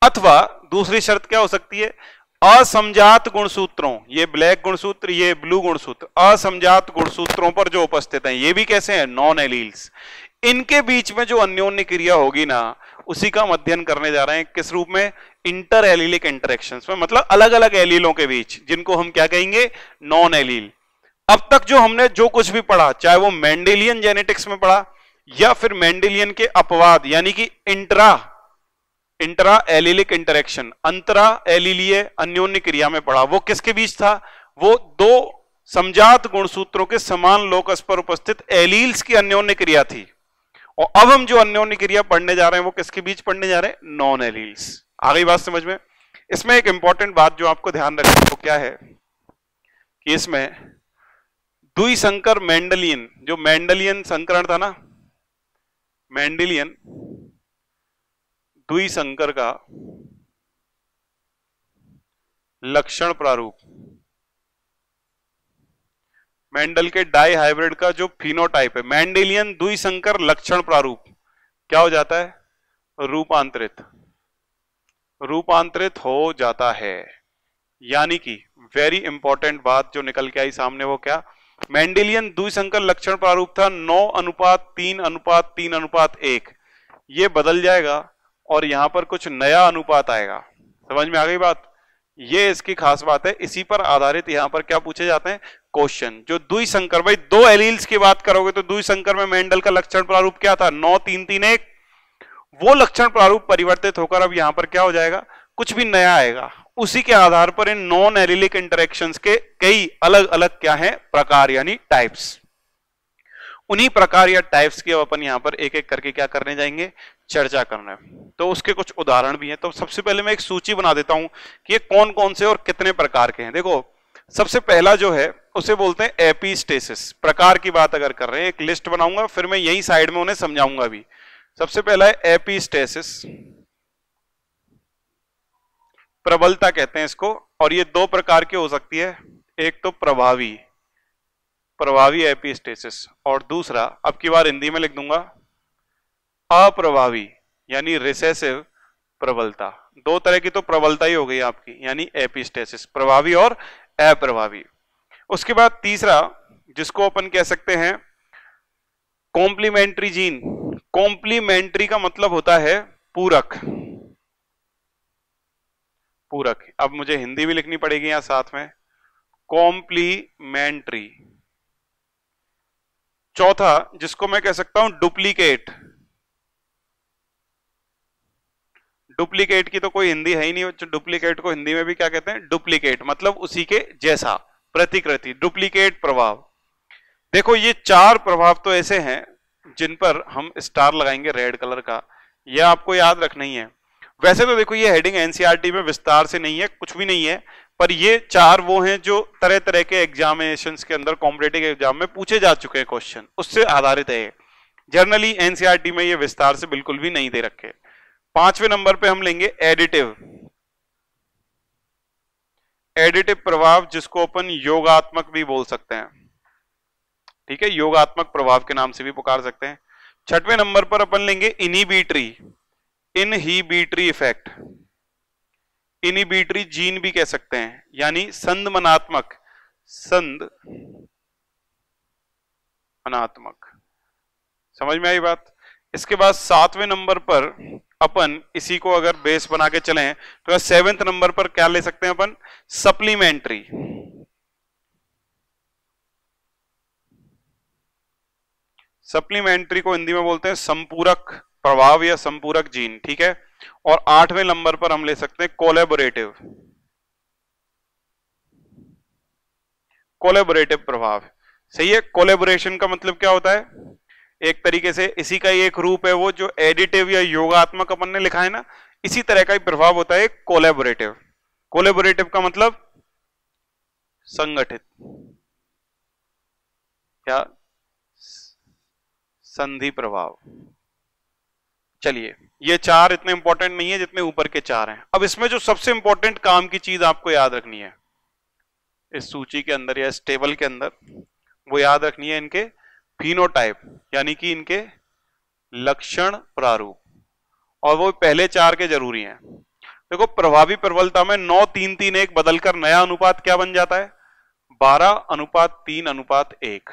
A: अथवा दूसरी शर्त क्या हो सकती है? असमजात गुणसूत्रों, ये ब्लैक गुणसूत्र ये ब्लू गुणसूत्र, असमजात गुणसूत्रों पर जो उपस्थित हैं ये भी कैसे हैं? Non alleles. इनके बीच में जो अन्योन्य क्रिया होगी ना, उसी का हम अध्ययन करने जा रहे हैं। किस रूप में? इंटर एलीलिक इंटरेक्शंस में, मतलब अलग अलग एलीलों के बीच, जिनको हम क्या कहेंगे? Non allele. अब तक जो हमने जो कुछ भी पढ़ा, चाहे वो मेंडेलियन जेनेटिक्स में पढ़ा या फिर मेंडेलियन के अपवाद यानी कि इंट्रा एलीलिक इंटरेक्शन, अंतरा एलीलीय अन्योन्य क्रिया में पढ़ा, वो किसके बीच था? वो दो समजात गुणसूत्रों के समान लोकस पर उपस्थित एलील्स की अन्योन्य क्रिया थी। और अब हम जो अन्योन्य क्रिया पढ़ने जा रहे हैं वो किसके बीच पढ़ने जा रहे हैं? Non alleles. आ गई बात समझ में? इसमें एक इंपॉर्टेंट बात जो आपको ध्यान रखनी वो क्या है कि इसमें द्विसंकर मेंडलियन, जो मेंडलियन संकरण था ना, मेंडलियन द्विसंकर का लक्षण प्रारूप, मेंडल के डाई हाइब्रिड का जो फिनोटाइप है, मेंडेलियन द्विसंकर लक्षण प्रारूप क्या हो जाता है? रूपांतरित हो जाता है। यानी कि वेरी इंपॉर्टेंट बात जो निकल के आई सामने वो क्या? मेंडेलियन द्विसंकर लक्षण प्रारूप था 9:3:3:1, ये बदल जाएगा और यहां पर कुछ नया अनुपात आएगा। समझ में आ गई बात? ये इसकी खास बात है। इसी पर आधारित यहां पर क्या पूछे जाते हैं? क्वेश्चन। जो द्विसंकर, भाई दो एलील्स की बात करोगे तो द्विसंकर में मेंडल का लक्षण प्रारूप क्या था? 9:3:3:1। वो लक्षण प्रारूप परिवर्तित होकर अब यहां पर क्या हो जाएगा? कुछ भी नया आएगा। उसी के आधार पर इन नॉन एलिलिक इंटरेक्शंस के कई अलग अलग क्या हैं? प्रकार यानी टाइप्स। उन्हीं प्रकार या टाइप्स की अपन यहां पर एक एक करके क्या करने जाएंगे? चर्चा करना है। तो उसके कुछ उदाहरण भी हैं। तो सबसे पहले मैं एक सूची बना देता हूं कि ये कौन कौन से और कितने प्रकार के हैं। देखो, सबसे पहला जो है उसे बोलते हैं एपिस्टेसिस। प्रकार की बात अगर कर रहे हैं, एक लिस्ट बनाऊंगा, फिर मैं यही साइड में उन्हें समझाऊंगा भी। सबसे पहला है एपिस्टेसिस, प्रबलता कहते हैं इसको, और ये दो प्रकार की हो सकती है। एक तो प्रभावी एपिस्टेसिस, और दूसरा, अब की बार हिंदी में लिख दूंगा, अप्रभावी यानी रिसेसिव प्रबलता। दो तरह की तो प्रबलता ही हो गई आपकी, यानी एपिस्टेसिस, प्रभावी और अप्रभावी। उसके बाद तीसरा, जिसको अपन कह सकते हैं कॉम्प्लीमेंट्री जीन। कॉम्प्लीमेंट्री का मतलब होता है पूरक। अब मुझे हिंदी भी लिखनी पड़ेगी यहां साथ में, कॉम्प्लीमेंट्री। चौथा, जिसको मैं कह सकता हूं डुप्लीकेट। डुप्लीकेट की तो कोई हिंदी है ही नहीं, डुप्लीकेट को हिंदी में भी क्या कहते हैं? डुप्लीकेट, मतलब उसी के जैसा, प्रतिकृति, डुप्लीकेट प्रभाव। देखो, ये चार प्रभाव तो ऐसे हैं जिन पर हम स्टार लगाएंगे रेड कलर का, यह आपको याद रखना ही है। वैसे तो देखो, ये हेडिंग एनसीईआरटी में विस्तार से नहीं है, कुछ भी नहीं है, पर ये चार वो हैं जो तरह तरह के एग्जामिनेशंस के अंदर, कॉम्पिटिटिव एग्जाम में पूछे जा चुके हैं क्वेश्चन, उससे आधारित है। जनरली एनसीईआरटी में ये विस्तार से बिल्कुल भी नहीं दे रखे। पांचवें नंबर पे हम लेंगे एडिटिव प्रभाव, जिसको अपन योगात्मक भी बोल सकते हैं। ठीक है, योगात्मक प्रभाव के नाम से भी पुकार सकते हैं। छठवें नंबर पर अपन लेंगे इनहिबिटरी इफेक्ट। इनहिबिटरी जीन भी कह सकते हैं, यानी संदमनात्मक। समझ में आई बात? इसके बाद सातवें नंबर पर अपन इसी को अगर बेस बना के चलें तो 7वें नंबर पर क्या ले सकते हैं अपन? सप्लीमेंट्री को हिंदी में बोलते हैं संपूरक प्रभाव या संपूरक जीन, ठीक है। और 8वें नंबर पर हम ले सकते हैं कोलैबोरेटिव, कोलैबोरेटिव प्रभाव। सही है। कोलैबोरेशन का मतलब क्या होता है, एक तरीके से इसी का ही एक रूप है वो, जो एडिटिव या योगात्मक अपन ने लिखा है ना, इसी तरह का ही प्रभाव होता है कोलैबोरेटिव। कोलैबोरेटिव का मतलब संगठित या संधि प्रभाव। चलिए, ये 4 इतने इंपॉर्टेंट नहीं है जितने ऊपर के 4 हैं। अब इसमें जो सबसे इंपॉर्टेंट काम की चीज आपको याद रखनी है इस सूची के अंदर या इस टेबल के अंदर, वो याद रखनी है इनके फिनोटाइप, यानी कि इनके लक्षण प्रारूप, और वो पहले 4 के जरूरी हैं। देखो, प्रभावी प्रबलता में 9-3-3-1 बदलकर नया अनुपात क्या बन जाता है, 12:3:1।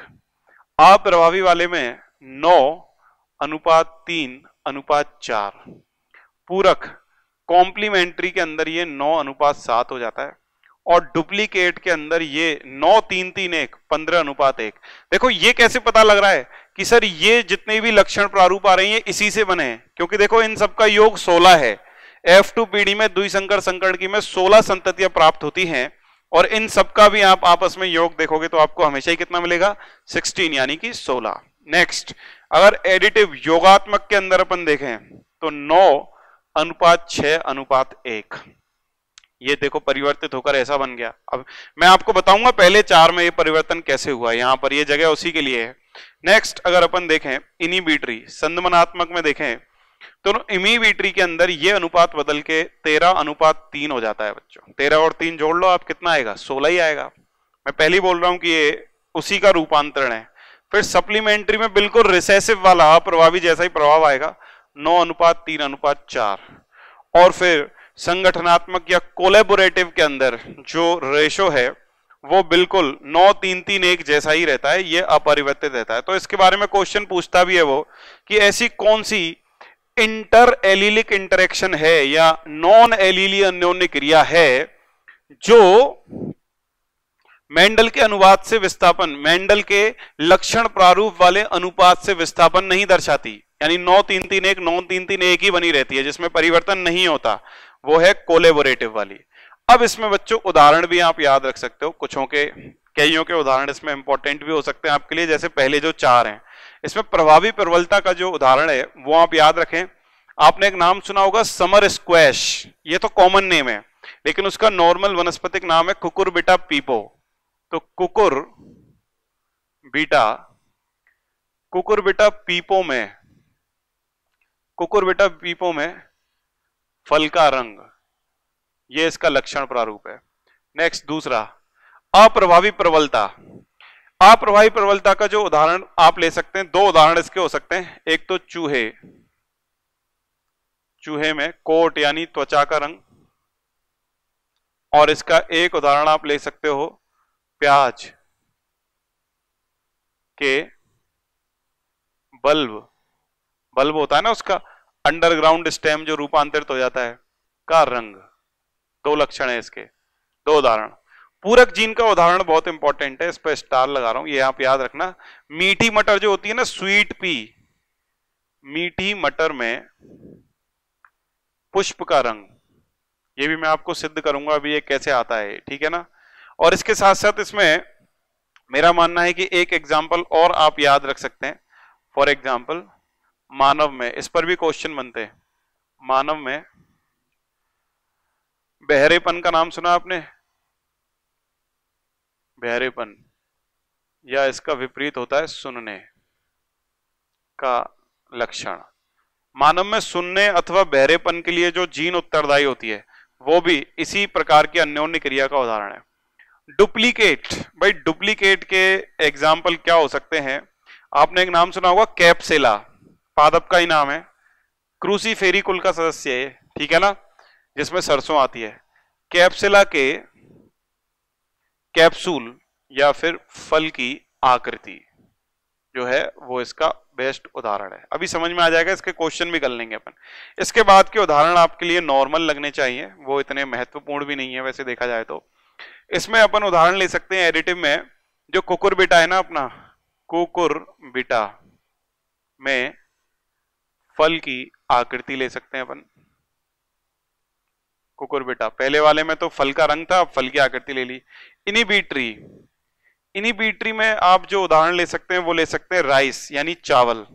A: अप्रभावी वाले में 9:3:4। पूरक कॉम्प्लीमेंट्री के अंदर ये 9:7 हो जाता है, और डुप्लीकेट के अंदर ये 9-3-3-1 15:1। देखो, ये कैसे पता लग रहा है कि सर ये जितने भी लक्षण प्रारूप आ रही हैं इसी से बने हैं, क्योंकि देखो इन सबका योग 16 है। F2 पीढ़ी में द्विसंकर संकरणकी में 16 संततियां प्राप्त होती हैं, और इन सबका भी आप आपस में योग देखोगे तो आपको हमेशा ही कितना मिलेगा, 16, यानी कि 16। नेक्स्ट, अगर एडिटिव योगात्मक के अंदर अपन देखें तो 9:6:1। ये देखो परिवर्तित होकर ऐसा बन गया। अब मैं आपको बताऊंगा पहले 4 में ये परिवर्तन कैसे हुआ, यहां पर ये जगह उसी के लिए है। नेक्स्ट, अगर अपन देखें इनिबिटरी संदमनात्मक में देखें तो इनिबिटरी के अंदर ये अनुपात बदल के 13:3 हो जाता है बच्चों। 13 और 3 जोड़ लो, आप कितना आएगा, 16 ही आएगा। मैं पहले ही बोल रहा हूं कि ये उसी का रूपांतरण है। फिर सप्लीमेंट्री में बिल्कुल रिसेसिव वाला अप्रभावी जैसा ही प्रभाव आएगा, 9:3:4। और फिर संगठनात्मक या कोलैबोरेटिव के अंदर जो रेशो है वो बिल्कुल 9:3:1 जैसा ही रहता है, ये अपरिवर्तित रहता है। तो इसके बारे में क्वेश्चन पूछता भी है वो कि ऐसी कौन सी इंटर एलिलिक इंटरेक्शन है या नॉन एलिली अन्योन्य क्रिया है जो मेंडल के अनुपात से विस्थापन, मेंडल के लक्षण प्रारूप वाले अनुपात से विस्थापन नहीं दर्शाती, यानी 9:3:1 9:3:1 ही बनी रहती है जिसमें परिवर्तन नहीं होता, वो है कोलैबोरेटिव वाली। अब इसमें बच्चों उदाहरण भी आप याद रख सकते हो, कुछों के कईयों के उदाहरण इसमें इंपॉर्टेंट भी हो सकते हैं आपके लिए, जैसे पहले जो 4 हैं इसमें प्रभावी प्रबलता का जो उदाहरण है वो आप याद रखें। आपने एक नाम सुना होगा समर स्क्वैश, ये तो कॉमन नेम है, लेकिन उसका नॉर्मल वनस्पतिक नाम है कुकुरबिटा पीपो। तो कुकुरबिटा पीपो में फल का रंग, ये इसका लक्षण प्रारूप है। नेक्स्ट, दूसरा अप्रभावी प्रबलता। अप्रभावी प्रबलता का जो उदाहरण आप ले सकते हैं, 2 उदाहरण इसके हो सकते हैं। एक तो चूहे में कोट यानी त्वचा का रंग, और इसका एक उदाहरण आप ले सकते हो प्याज के बल्ब होता है ना, उसका अंडरग्राउंड स्टेम जो रूपांतरित हो जाता है का रंग। 2 लक्षण है इसके, 2 उदाहरण। पूरक जीन का उदाहरण बहुत इंपॉर्टेंट है, इस पर स्टार लगा रहा हूं, ये आप याद रखना। मीठी मटर जो होती है ना, स्वीट पी, मीठी मटर में पुष्प का रंग, ये भी मैं आपको सिद्ध करूंगा अभी ये कैसे आता है, ठीक है ना। और इसके साथ साथ इसमें मेरा मानना है कि एक एग्जाम्पल और आप याद रख सकते हैं। फॉर एग्जाम्पल मानव में, इस पर भी क्वेश्चन बनते हैं। मानव में बहरेपन का नाम सुना आपने, बहरेपन, या इसका विपरीत होता है सुनने का लक्षण। मानव में सुनने अथवा बहरेपन के लिए जो जीन उत्तरदायी होती है वो भी इसी प्रकार की अन्योन्य क्रिया का उदाहरण है। डुप्लीकेट, भाई डुप्लीकेट के एग्जाम्पल क्या हो सकते हैं, आपने एक नाम सुना होगा कैप्सेला, पादप का ही नाम है, क्रूसीफेरी कुल का सदस्य है, ठीक है ना, जिसमें सरसों आती है। कैप्सेला के कैप्सूल या फिर फल की आकृति जो है वो इसका बेस्ट उदाहरण है। अभी समझ में आ जाएगा, इसके क्वेश्चन भी कर लेंगे अपन। इसके बाद के उदाहरण आपके लिए नॉर्मल लगने चाहिए, वो इतने महत्वपूर्ण भी नहीं है वैसे देखा जाए तो। इसमें अपन उदाहरण ले सकते हैं एडिटिव में, जो कुकुरबिटा है ना अपना, कुकुरबिटा, में फल की आकृति ले सकते हैं अपन। कुकुरबिटा, पहले वाले में तो फल का रंग था, अब फल की आकृति ले ली। इनिबिटरी, इनिबिटरी में आप जो उदाहरण ले सकते हैं वो ले सकते हैं राइस यानी चावल।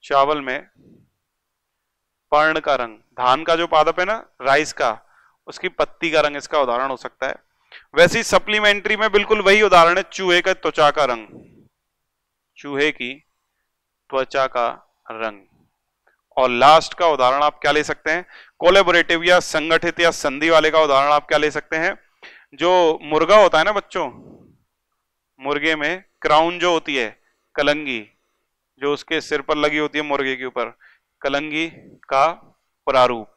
A: चावल में पर्ण का रंग, धान का जो पादप है ना राइस का, उसकी पत्ती का रंग इसका उदाहरण हो सकता है। वैसे ही सप्लीमेंट्री में बिल्कुल वही उदाहरण है, चूहे का त्वचा का रंग, चूहे की त्वचा का रंग। और लास्ट का उदाहरण आप क्या ले सकते हैं, कोलैबोरेटिव या संगठित या संधि वाले का उदाहरण आप क्या ले सकते हैं, जो मुर्गा होता है ना बच्चों, मुर्गे में क्राउन जो होती है, कलंगी जो उसके सिर पर लगी होती है मुर्गे के ऊपर, कलंगी का प्रारूप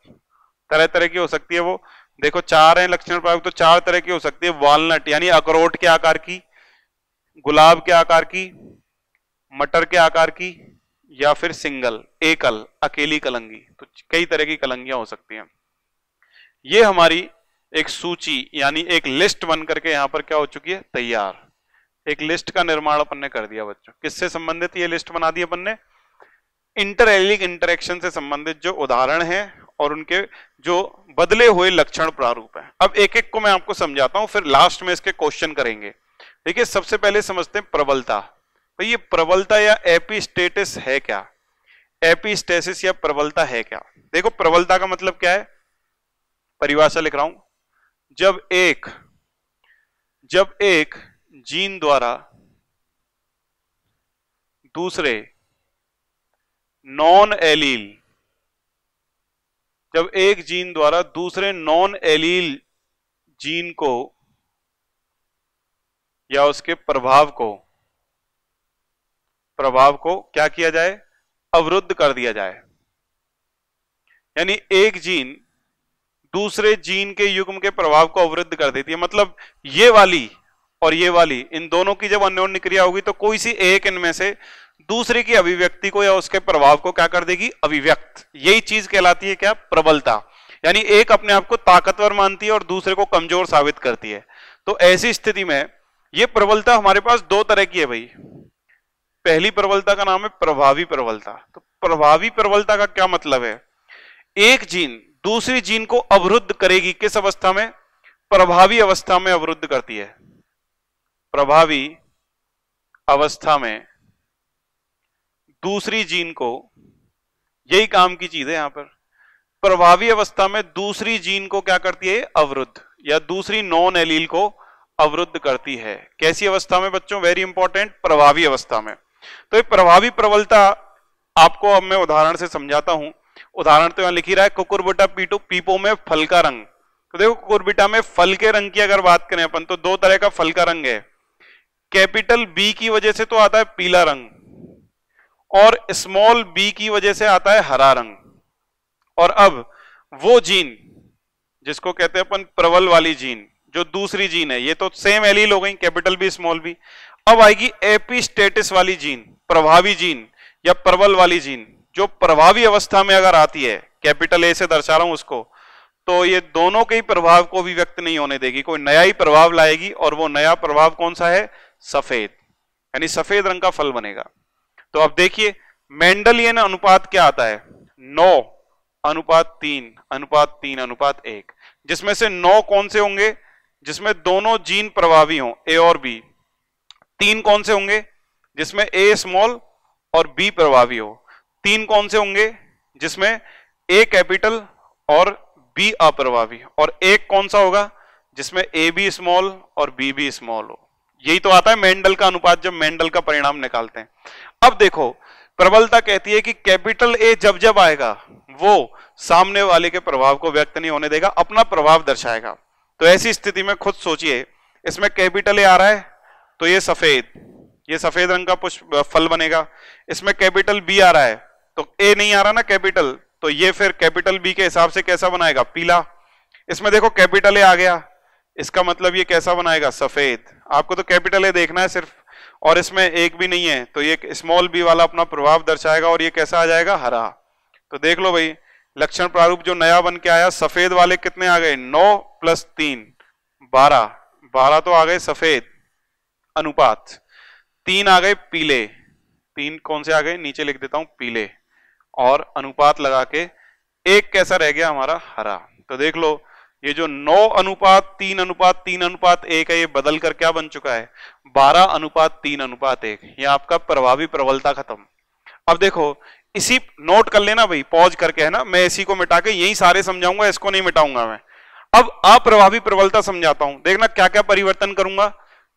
A: तरह तरह की हो सकती है। वो देखो चार हैं लक्षण प्रारूप, तो चार तरह की हो सकती है। वॉलनट यानी अखरोट के आकार की, गुलाब के आकार की, मटर के आकार की, या फिर सिंगल एकल अकेली कलंगी। तो कई तरह की कलंगियां हो सकती हैं। ये हमारी एक सूची यानी एक लिस्ट बन करके यहां पर क्या हो चुकी है, तैयार। एक लिस्ट का निर्माण अपन ने कर दिया बच्चों। किससे संबंधित ये लिस्ट बना दी अपन ने, इंटरएलिक इंटरेक्शन से संबंधित जो उदाहरण हैं और उनके जो बदले हुए लक्षण प्रारूप हैं। अब एक एक को मैं आपको समझाता हूं, फिर लास्ट में इसके क्वेश्चन करेंगे। देखिए सबसे पहले समझते हैं प्रबलता। भाई ये प्रबलता या एपिस्टेटिस है क्या, एपिस्टेसिस या प्रबलता है क्या। देखो प्रबलता का मतलब क्या है, परिभाषा लिख रहा हूं, जब एक जीन द्वारा दूसरे नॉन एलील, जब एक जीन द्वारा दूसरे नॉन एलील जीन को या उसके प्रभाव को क्या किया जाए, अवरुद्ध कर दिया जाए। यानी एक जीन दूसरे जीन के युग्म के प्रभाव को अवरुद्ध कर देती है। मतलब ये वाली और ये वाली, इन दोनों की जब अन्योन्य क्रिया होगी तो कोई सी एक इनमें से दूसरे की अभिव्यक्ति को या उसके प्रभाव को क्या कर देगी, अभिव्यक्त। यही चीज कहलाती है क्या, प्रबलता। यानी एक अपने आप को ताकतवर मानती है और दूसरे को कमजोर साबित करती है। तो ऐसी स्थिति में ये प्रबलता हमारे पास दो तरह की है भाई। पहली प्रबलता का नाम है प्रभावी प्रबलता। तो प्रभावी प्रबलता का क्या मतलब है, एक जीन दूसरी जीन को अवरुद्ध करेगी, किस अवस्था में, प्रभावी अवस्था में अवरुद्ध करती है। प्रभावी अवस्था में दूसरी जीन को, यही काम की चीज है यहां पर, प्रभावी अवस्था में दूसरी जीन को क्या करती है, अवरुद्ध, या दूसरी नॉन एलील को अवरुद्ध करती है। कैसी अवस्था में बच्चों, वेरी इंपॉर्टेंट, प्रभावी अवस्था में। तो ये प्रभावी प्रबलता आपको अब मैं उदाहरण से समझाता हूं। उदाहरण तो यहां लिखी रहा है, कुकुरबिटा पीपो में फल का रंग। तो देखो कुकुरबिटा में फल के रंग की अगर बात करें अपन, तो दो तरह का फल का रंग है। कैपिटल बी की वजह से तो आता है पीला रंग, और स्मॉल बी की वजह से आता है हरा रंग। और अब वो जीन जिसको कहते हैं अपन प्रबल वाली जीन, जो दूसरी जीन है, ये तो सेम एलील हो गई, कैपिटल बी स्मॉल बी। अब आएगी एपिस्टेटिस वाली जीन, प्रभावी जीन या प्रबल वाली जीन, जो प्रभावी अवस्था में अगर आती है, कैपिटल ए से दर्शा रहा हूं उसको, तो ये दोनों के ही प्रभाव को भी व्यक्त नहीं होने देगी, कोई नया ही प्रभाव लाएगी। और वो नया प्रभाव कौन सा है, सफेद, यानी सफेद रंग का फल बनेगा। तो अब देखिए मेंडलियन अनुपात क्या आता है, 9:3:3:1, जिसमें से 9 कौन से होंगे, जिसमें दोनों जीन प्रभावी हों, ए और बी। 3 कौन से होंगे, जिसमें ए स्मॉल और बी प्रभावी हो। 3 कौन से होंगे, जिसमें ए कैपिटल और बी अप्रभावी। और एक कौन सा होगा, जिसमें ए बी स्मॉल और बी बी स्मॉल हो। यही तो आता है मेंडल का अनुपात, जब मेंडल का परिणाम निकालते हैं। अब देखो प्रबलता कहती है कि कैपिटल ए जब जब आएगा वो सामने वाले के प्रभाव को व्यक्त नहीं होने देगा, अपना प्रभाव दर्शाएगा। तो ऐसी स्थिति में खुद सोचिए, इसमें कैपिटल ए आ रहा है तो ये सफेद रंग का पुष्प फल बनेगा। इसमें कैपिटल बी आ रहा है तो ए नहीं आ रहा ना कैपिटल, तो ये फिर कैपिटल बी के हिसाब से कैसा बनाएगा, पीला। इसमें देखो कैपिटल ए आ गया, इसका मतलब ये कैसा बनाएगा, सफेद। आपको तो कैपिटल ए देखना है सिर्फ, और इसमें एक भी नहीं है तो ये स्मॉल बी वाला अपना प्रभाव दर्शाएगा और ये कैसा आ जाएगा, हरा। तो देख लो भाई लक्षण प्रारूप जो नया बन के आया, सफेद वाले कितने आ गए, 9 + 3 12 तो आ गए सफेद अनुपात, 3 आ गए पीले, 3 कौन से आ गए, नीचे लिख देता हूं पीले, और अनुपात लगा के 1 कैसा रह गया हमारा, हरा। तो देख लो ये जो 9 अनुपात 3 अनुपात 3 अनुपात 1 है, ये बदल कर क्या बन चुका है, 12 अनुपात 3 अनुपात 1। ये आपका प्रभावी प्रबलता खत्म। अब देखो इसी नोट कर लेना भाई, पॉज करके, है ना, मैं इसी को मिटा के यही सारे समझाऊंगा, इसको नहीं मिटाऊंगा मैं। अब अप्रभावी प्रबलता समझाता हूं, देखना क्या क्या परिवर्तन करूंगा।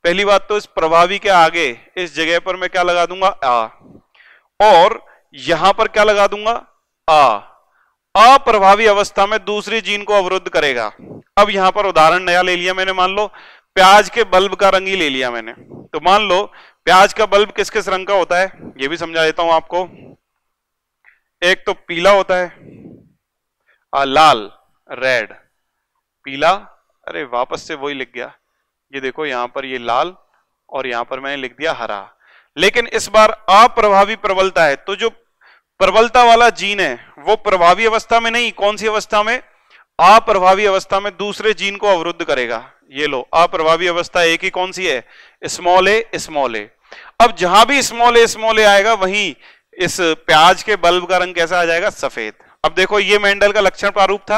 A: पहली बात तो इस प्रभावी के आगे इस जगह पर मैं क्या लगा दूंगा, आ, और यहां पर क्या लगा दूंगा, आ। अप्रभावी अवस्था में दूसरी जीन को अवरुद्ध करेगा। अब यहां पर उदाहरण नया ले लिया मैंने, मान लो प्याज के बल्ब का रंग ही ले लिया मैंने। तो मान लो प्याज का बल्ब किस किस रंग का होता है, ये भी समझा देता हूं आपको। एक तो पीला होता है, लाल, रेड, पीला, अरे वापस से वही लिख गया, ये देखो यहां पर ये लाल और यहां पर मैंने लिख दिया हरा। लेकिन इस बार अप्रभावी प्रबलता है, तो जो प्रबलता वाला जीन है वो प्रभावी अवस्था में नहीं, कौन सी अवस्था में, अप्रभावी अवस्था में दूसरे जीन को अवरुद्ध करेगा। ये लो अप्रभावी अवस्था एक ही कौन सी है, स्मॉल ए। अब जहां भी स्मॉल ए आएगा वहीं इस प्याज के बल्ब का रंग कैसा आ जाएगा, सफेद। अब देखो ये मेंडल का लक्षण प्रारूप था,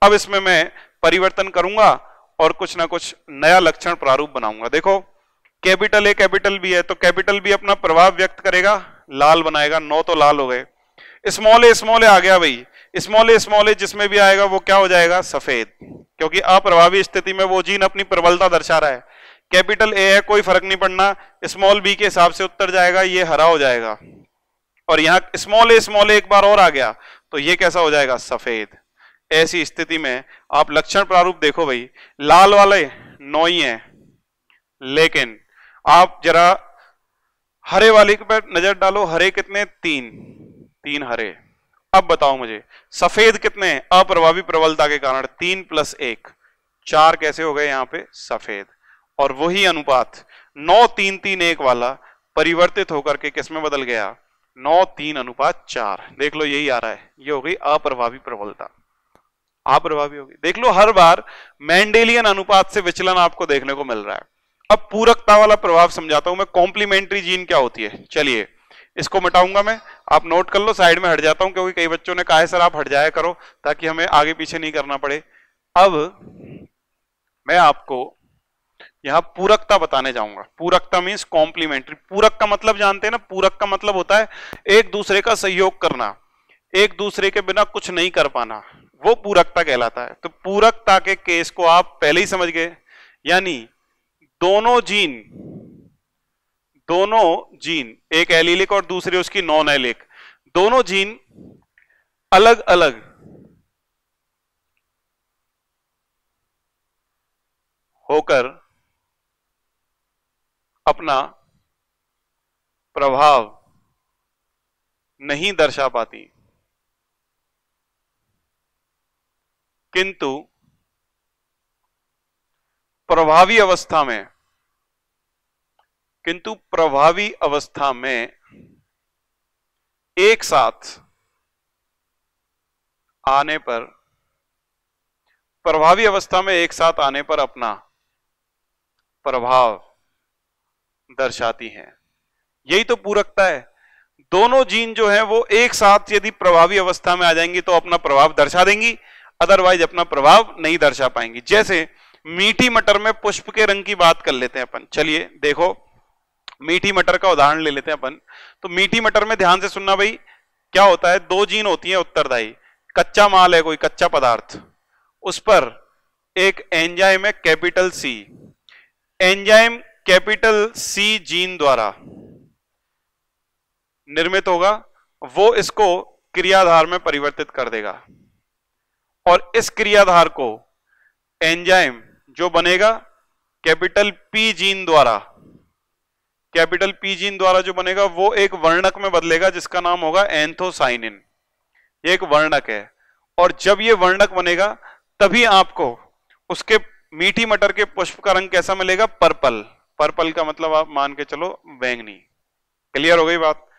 A: अब इसमें मैं परिवर्तन करूंगा और कुछ ना कुछ नया लक्षण प्रारूप बनाऊंगा। देखो कैपिटल ए कैपिटल बी है, तो कैपिटल बी अपना प्रभाव व्यक्त करेगा, लाल बनाएगा, 9 तो लाल हो गए। स्मॉल ए आ गया भाई, स्मॉल ए जिसमें भी आएगा वो क्या हो जाएगा, सफेद, क्योंकि अप्रभावी स्थिति में वो जीन अपनी प्रबलता दर्शा रहा है। कैपिटल ए है, कोई फर्क नहीं पड़ना, स्मॉल बी के हिसाब से उत्तर जाएगा, ये हरा हो जाएगा। और यहां स्मॉल ए एक बार और आ गया तो ये कैसा हो जाएगा, सफेद। ऐसी स्थिति में आप लक्षण प्रारूप देखो भाई, लाल वाले 9 ही है, लेकिन आप जरा हरे वाले पर नजर डालो, हरे कितने, 3 हरे। अब बताओ मुझे सफेद कितने, अप्रभावी प्रबलता के कारण 3 + 1 4 कैसे हो गए यहां पे, सफेद। और वही अनुपात 9 3 3 1 वाला परिवर्तित होकर के किस में बदल गया, 9 3 अनुपात 4। देख लो यही आ रहा है, ये हो गई अप्रभावी प्रबलता, अप्रभावी होगी। देख लो हर बार मेंडेलियन अनुपात से विचलन आपको देखने को मिल रहा है। अब पूरकता वाला प्रभाव समझाता हूं मैं, कॉम्प्लीमेंट्री जीन क्या होती है। चलिए इसको मिटाऊंगा मैं, आप नोट कर लो, साइड में हट जाता हूं क्योंकि कई बच्चों ने कहा है सर आप हट जाया करो ताकि हमें आगे पीछे नहीं करना पड़े। अब मैं आपको यहां पूरकता बताने जाऊंगा। पूरकता मींस कॉम्प्लीमेंट्री। पूरक का मतलब जानते हैं ना, पूरक का मतलब होता है एक दूसरे का सहयोग करना, एक दूसरे के बिना कुछ नहीं कर पाना, वो पूरकता कहलाता है। तो पूरकता के केस को आप पहले ही समझ गए, यानी दोनों जीन, एक एलीलिक और दूसरे उसकी नॉन एलिक, दोनों जीन अलग अलग होकर अपना प्रभाव नहीं दर्शा पाती, किंतु प्रभावी अवस्था में एक साथ आने पर, प्रभावी अवस्था में एक साथ आने पर अपना प्रभाव दर्शाती हैं। यही तो पूरकता है। दोनों जीन जो है वो एक साथ यदि प्रभावी अवस्था में आ जाएंगी तो अपना प्रभाव दर्शा देंगी, अदरवाइज अपना प्रभाव नहीं दर्शा पाएंगी। जैसे मीठी मटर में पुष्प के रंग की बात कर लेते हैं अपन। चलिए देखो मीठी मटर का उदाहरण ले लेते हैं अपन। तो मीठी मटर में ध्यान से सुनना भाई, क्या होता है, 2 जीन होती हैं उत्तरदायी। कच्चा माल है, कोई कच्चा पदार्थ, उस पर एक एंजाइम है capital C. Enzyme capital C जीन द्वारा निर्मित होगा, वो इसको क्रियाधार में परिवर्तित कर देगा, और इस क्रियाधार को एंजाइम जो बनेगा कैपिटल पी जीन द्वारा, कैपिटल पी जीन द्वारा जो बनेगा वो एक वर्णक में बदलेगा जिसका नाम होगा एंथोसाइनिन। ये एक वर्णक है, और जब ये वर्णक बनेगा तभी आपको उसके मीठी मटर के पुष्प का रंग कैसा मिलेगा, पर्पल। पर्पल का मतलब आप मान के चलो बैंगनी। क्लियर हो गई बात।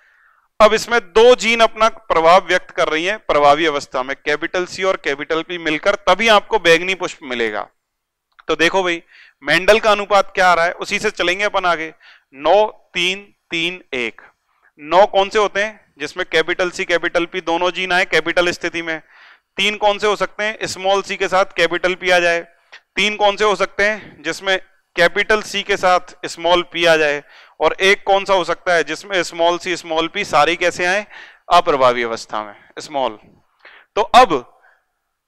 A: अब इसमें 2 जीन अपना प्रभाव व्यक्त कर रही हैं प्रभावी अवस्था में, कैपिटल सी और कैपिटल पी मिलकर, तभी आपको बैंगनी पुष्प मिलेगा। तो देखो भाई मेंडल का अनुपात क्या आ रहा है, उसी से चलेंगे अपन आगे। 9 3 3 1। 9 कौन से होते हैं जिसमें कैपिटल सी कैपिटल पी दोनों जीन आए कैपिटल स्थिति में? 3 कौन से हो सकते हैं स्मॉल सी के साथ कैपिटल पी आ जाए? 3 कौन से हो सकते हैं जिसमें कैपिटल सी के साथ स्मॉल पी आ जाए? और एक कौन सा हो सकता है जिसमें स्मॉल सी स्मॉल पी सारी कैसे आए? अप्रभावी अवस्था में, स्मॉल। तो अब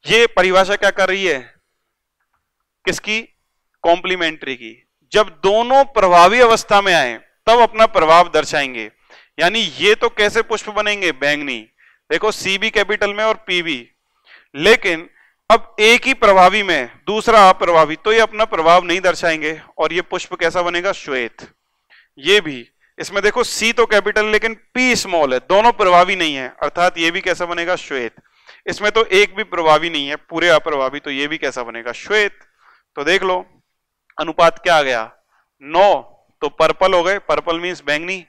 A: ये परिभाषा क्या कर रही है? किसकी? कॉम्प्लीमेंट्री की। जब दोनों प्रभावी अवस्था में आए तब अपना प्रभाव दर्शाएंगे। यानी ये तो कैसे पुष्प बनेंगे? बैंगनी। देखो सी भी कैपिटल में और पी भी, लेकिन अब एक ही प्रभावी में दूसरा अप्रभावी, तो ये अपना प्रभाव नहीं दर्शाएंगे और ये पुष्प कैसा बनेगा? श्वेत। ये भी, इसमें देखो सी तो कैपिटल लेकिन पी स्मॉल है, दोनों प्रभावी नहीं है, अर्थात ये भी कैसा बनेगा? श्वेत। इसमें तो एक भी प्रभावी नहीं है, पूरे अप्रभावी, तो ये भी कैसा बनेगा? श्वेत। तो देख लो अनुपात क्या आ गया? 9 तो पर्पल हो गए, पर्पल मीन्स बैंगनी,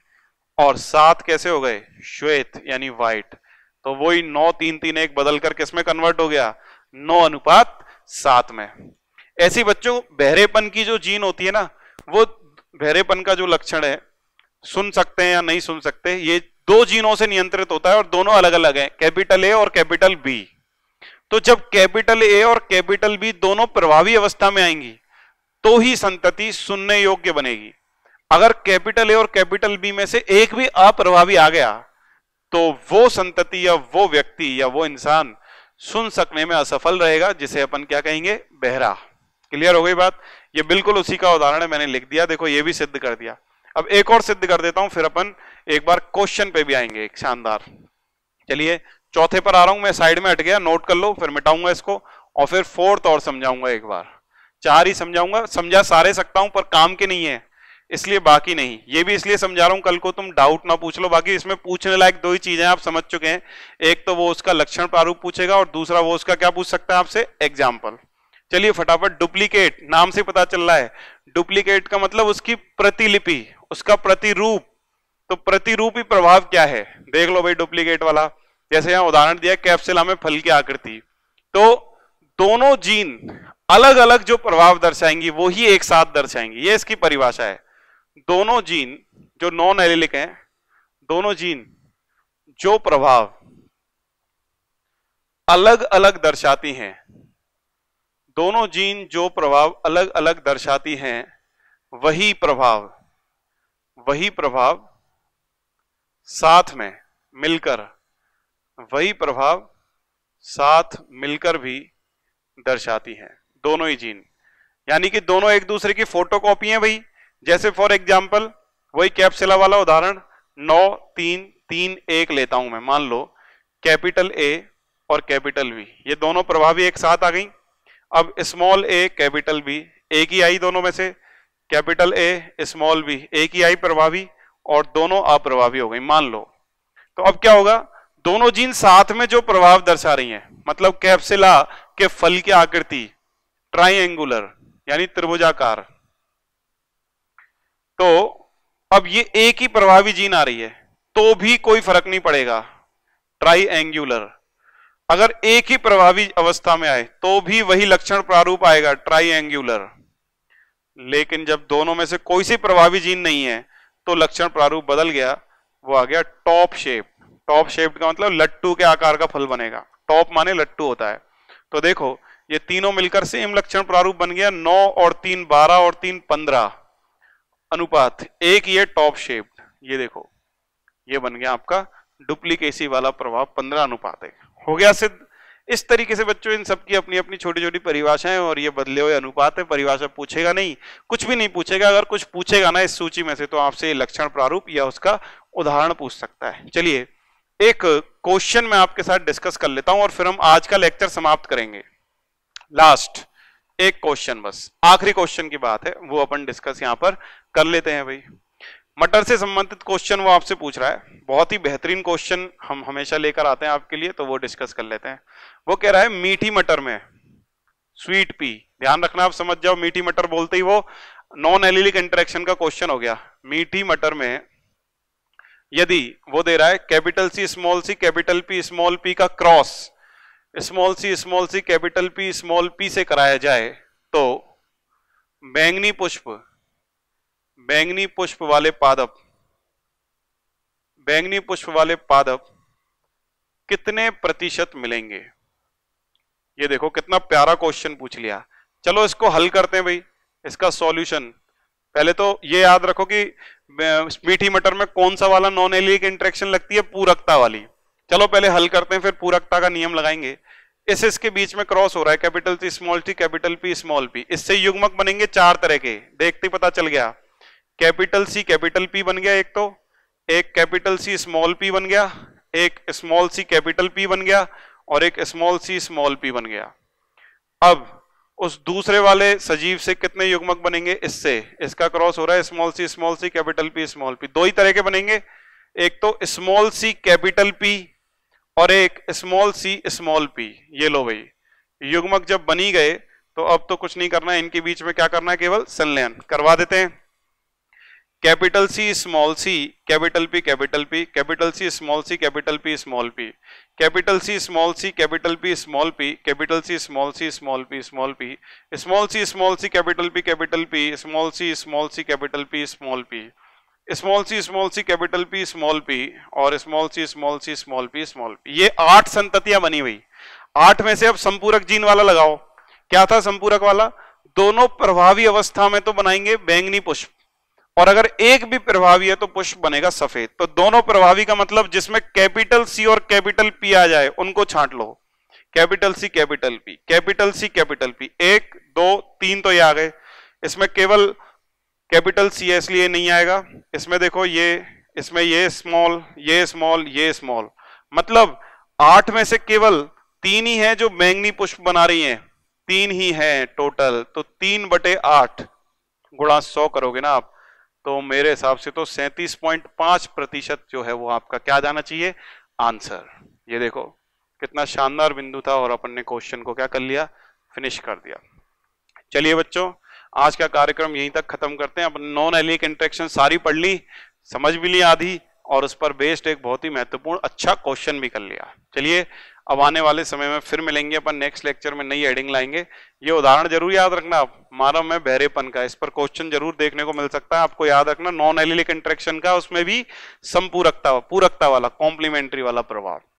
A: और 7 कैसे हो गए? श्वेत यानी व्हाइट। तो वही 9 3 3 1 बदल कर किसमें कन्वर्ट हो गया? 9:7 में। ऐसी बच्चों बहरेपन की जो जीन होती है ना, वो बहरेपन का जो लक्षण है, सुन सकते हैं या नहीं सुन सकते, ये 2 जीनों से नियंत्रित होता है और दोनों अलग अलग हैं, कैपिटल ए और कैपिटल बी। तो जब कैपिटल ए और कैपिटल बी दोनों प्रभावी अवस्था में आएंगी तो ही संतति सुनने योग्य बनेगी। अगर कैपिटल ए और कैपिटल बी में से एक भी अप्रभावी आ गया तो वो संतति या वो व्यक्ति या वो इंसान सुन सकने में असफल रहेगा, जिसे अपन क्या कहेंगे? बहरा। क्लियर हो गई बात? ये बिल्कुल उसी का उदाहरण है, मैंने लिख दिया, देखो ये भी सिद्ध कर दिया। अब एक और सिद्ध कर देता हूं, फिर अपन एक बार क्वेश्चन पे भी आएंगे एक शानदार। चलिए चौथे पर आ रहा हूं मैं, साइड में हट गया, नोट कर लो, फिर मिटाऊंगा इसको और फिर 4th और समझाऊंगा। एक बार 4 ही समझाऊंगा, समझा सारे सकता हूं पर काम के नहीं है इसलिए बाकी नहीं। ये भी इसलिए समझा रहा हूं कल को तुम डाउट ना पूछ लो। बाकी इसमें पूछने लायक 2 ही चीजें आप समझ चुके हैं, एक तो वो उसका लक्षण प्रारूप पूछेगा और दूसरा वो उसका क्या पूछ सकता है आपसे? एग्जाम्पल। चलिए फटाफट। डुप्लीकेट, नाम से पता चल रहा है, डुप्लीकेट का मतलब उसकी प्रतिलिपि, उसका प्रतिरूप। तो प्रतिरूपी प्रभाव क्या है? देख लो भाई डुप्लीकेट वाला, जैसे यहां उदाहरण दिया कैप्सुला में फल की आकृति, तो दोनों जीन अलग अलग जो प्रभाव दर्शाएंगी वो ही एक साथ दर्शाएंगी, ये इसकी परिभाषा है। दोनों जीन जो नॉन एलिलिक हैं, दोनों जीन जो प्रभाव अलग अलग दर्शाती हैं, दोनों जीन जो प्रभाव अलग अलग दर्शाती हैं, वही प्रभाव साथ में मिलकर, वही प्रभाव साथ मिलकर भी दर्शाती हैं, दोनों ही जीन। यानी कि दोनों एक दूसरे की फोटोकॉपी हैं भाई। जैसे फॉर एग्जांपल वही कैप्सुला वाला उदाहरण 9 3 3 1 लेता हूं मैं। मान लो कैपिटल ए और कैपिटल बी, ये दोनों प्रभावी एक साथ आ गई। अब स्मॉल ए कैपिटल बी एक ही आई, दोनों में से कैपिटल ए स्मॉल बी एक ही आई प्रभावी, और दोनों अप्रभावी हो गई मान लो। तो अब क्या होगा? दोनों जीन साथ में जो प्रभाव दर्शा रही हैं, मतलब कैप्सुला के फल की आकृति ट्राइएंगुलर यानी त्रिभुजाकार, तो अब ये एक ही प्रभावी जीन आ रही है तो भी कोई फर्क नहीं पड़ेगा, ट्राइएंगुलर। अगर एक ही प्रभावी अवस्था में आए तो भी वही लक्षण प्रारूप आएगा, ट्राइएंगुलर। लेकिन जब दोनों में से कोई सी प्रभावी जीन नहीं है तो लक्षण प्रारूप बदल गया, वो आ गया टॉप शेप। टॉप शेप का मतलब लट्टू के आकार का फल बनेगा, टॉप माने लट्टू होता है। तो देखो ये तीनों मिलकर सेम लक्षण प्रारूप बन गया, 9 और 3 12 और 3 15 अनुपात एक, ये टॉप शेप, ये देखो ये बन गया आपका डुप्लीकेसी वाला प्रभाव 15:1 हो गया सिद्ध। इस तरीके से बच्चों इन सबकी अपनी अपनी छोटी छोटी परिभाषाएं, और ये बदले हुए अनुपात है। परिभाषा पूछेगा नहीं, कुछ भी नहीं पूछेगा। अगर कुछ पूछेगा ना इस सूची में से तो आपसे लक्षण प्रारूप या उसका उदाहरण पूछ सकता है। चलिए एक क्वेश्चन मैं आपके साथ डिस्कस कर लेता हूं और फिर हम आज का लेक्चर समाप्त करेंगे। लास्ट एक क्वेश्चन, बस आखिरी क्वेश्चन की बात है, वो अपन डिस्कस यहां पर कर लेते हैं भाई। मटर से संबंधित क्वेश्चन वो आपसे पूछ रहा है, बहुत ही बेहतरीन क्वेश्चन हम हमेशा लेकर आते हैं आपके लिए, तो वो डिस्कस कर लेते हैं। वो कह रहा है मीठी मटर में स्वीट पी, ध्यान रखना आप समझ जाओ, मीठी मटर बोलते ही वो नॉन एलिलिक इंटरेक्शन का क्वेश्चन हो गया। मीठी मटर में यदि वो दे रहा है capital C capital P small P का cross small C capital P small P से कराया जाए तो बैंगनी पुष्प वाले पादप बैंगनी पुष्प वाले पादप कितने प्रतिशत मिलेंगे? ये देखो कितना प्यारा क्वेश्चन पूछ लिया। चलो इसको हल करते हैं भाई। इसका सॉल्यूशन पहले तो ये याद रखो कि मीठी मटर में कौन सा वाला नॉन एलिलिक इंटरेक्शन लगती है? पूरकता वाली। चलो पहले हल करते हैं, फिर पूरकता का नियम लगाएंगे। इसके बीच में क्रॉस हो रहा है, capital C small T, capital P small P. इससे युग्मक बनेंगे 4 तरह के, देखते पता चल गया। कैपिटल सी कैपिटल पी बन गया एक, तो एक कैपिटल सी स्मॉल पी बन गया, एक स्मॉल सी कैपिटल पी बन गया, और एक स्मॉल सी स्मॉल पी बन गया। अब उस दूसरे वाले सजीव से कितने युग्मक बनेंगे? इससे इसका क्रॉस हो रहा है, small C capital P small P. दो ही तरह के बनेंगे, एक तो स्मॉल सी कैपिटल पी और एक स्मॉल सी स्मॉल पी। ये लो भाई, युग्मक जब बनी गए तो अब तो कुछ नहीं करना है, इनके बीच में क्या करना है? केवल संलयन करवा देते हैं। Capital C small C capital P, capital C small C capital P small P, capital C small C capital P small P, capital C small C small P small P, small C capital P small C capital P small P, small C capital P small P, और small C small P. ये 8 संततियां बनी हुई। 8 में से अब संपूरक gene वाला लगाओ। क्या था संपूरक वाला? दोनों प्रभावी अवस्था में तो बनाएंगे बैंगनी पुष्प, और अगर एक भी प्रभावी है तो पुष्प बनेगा सफेद। तो दोनों प्रभावी का मतलब जिसमें कैपिटल सी और कैपिटल पी आ जाए उनको छांट लो। Capital C capital P, capital C capital P, 1 2 3 तो ये आ गए। इसमें केवल कैपिटल सी है इसलिए नहीं आएगा। इसमें देखो इसमें ये स्मॉल, ये स्मॉल, ये स्मॉल, मतलब 8 में से केवल 3 ही है जो बैंगनी पुष्प बना रही हैं। 3 ही है टोटल, तो 3/8 गुणा 100 करोगे ना आप, तो मेरे हिसाब से तो 37.5% जो है वो आपका क्या जाना चाहिए? आंसर। ये देखो कितना शानदार बिंदु था, और अपन ने क्वेश्चन को क्या कर लिया? फिनिश कर दिया। चलिए बच्चों, आज का कार्यक्रम यहीं तक खत्म करते हैं। अपन नॉन एलिक इंटरेक्शन सारी पढ़ ली, समझ भी ली आधी, और उस पर बेस्ड एक बहुत ही महत्वपूर्ण अच्छा क्वेश्चन भी कर लिया। चलिए अब आने वाले समय में फिर मिलेंगे अपन, नेक्स्ट लेक्चर में नई हेडिंग लाएंगे। ये उदाहरण जरूर याद रखना आप, मानव में बहरेपन का, इस पर क्वेश्चन जरूर देखने को मिल सकता है। आपको याद रखना नॉन एलिलिक इंटरेक्शन का, उसमें भी संपूरकता, पूरकता वाला, कॉम्प्लीमेंट्री वाला प्रभाव।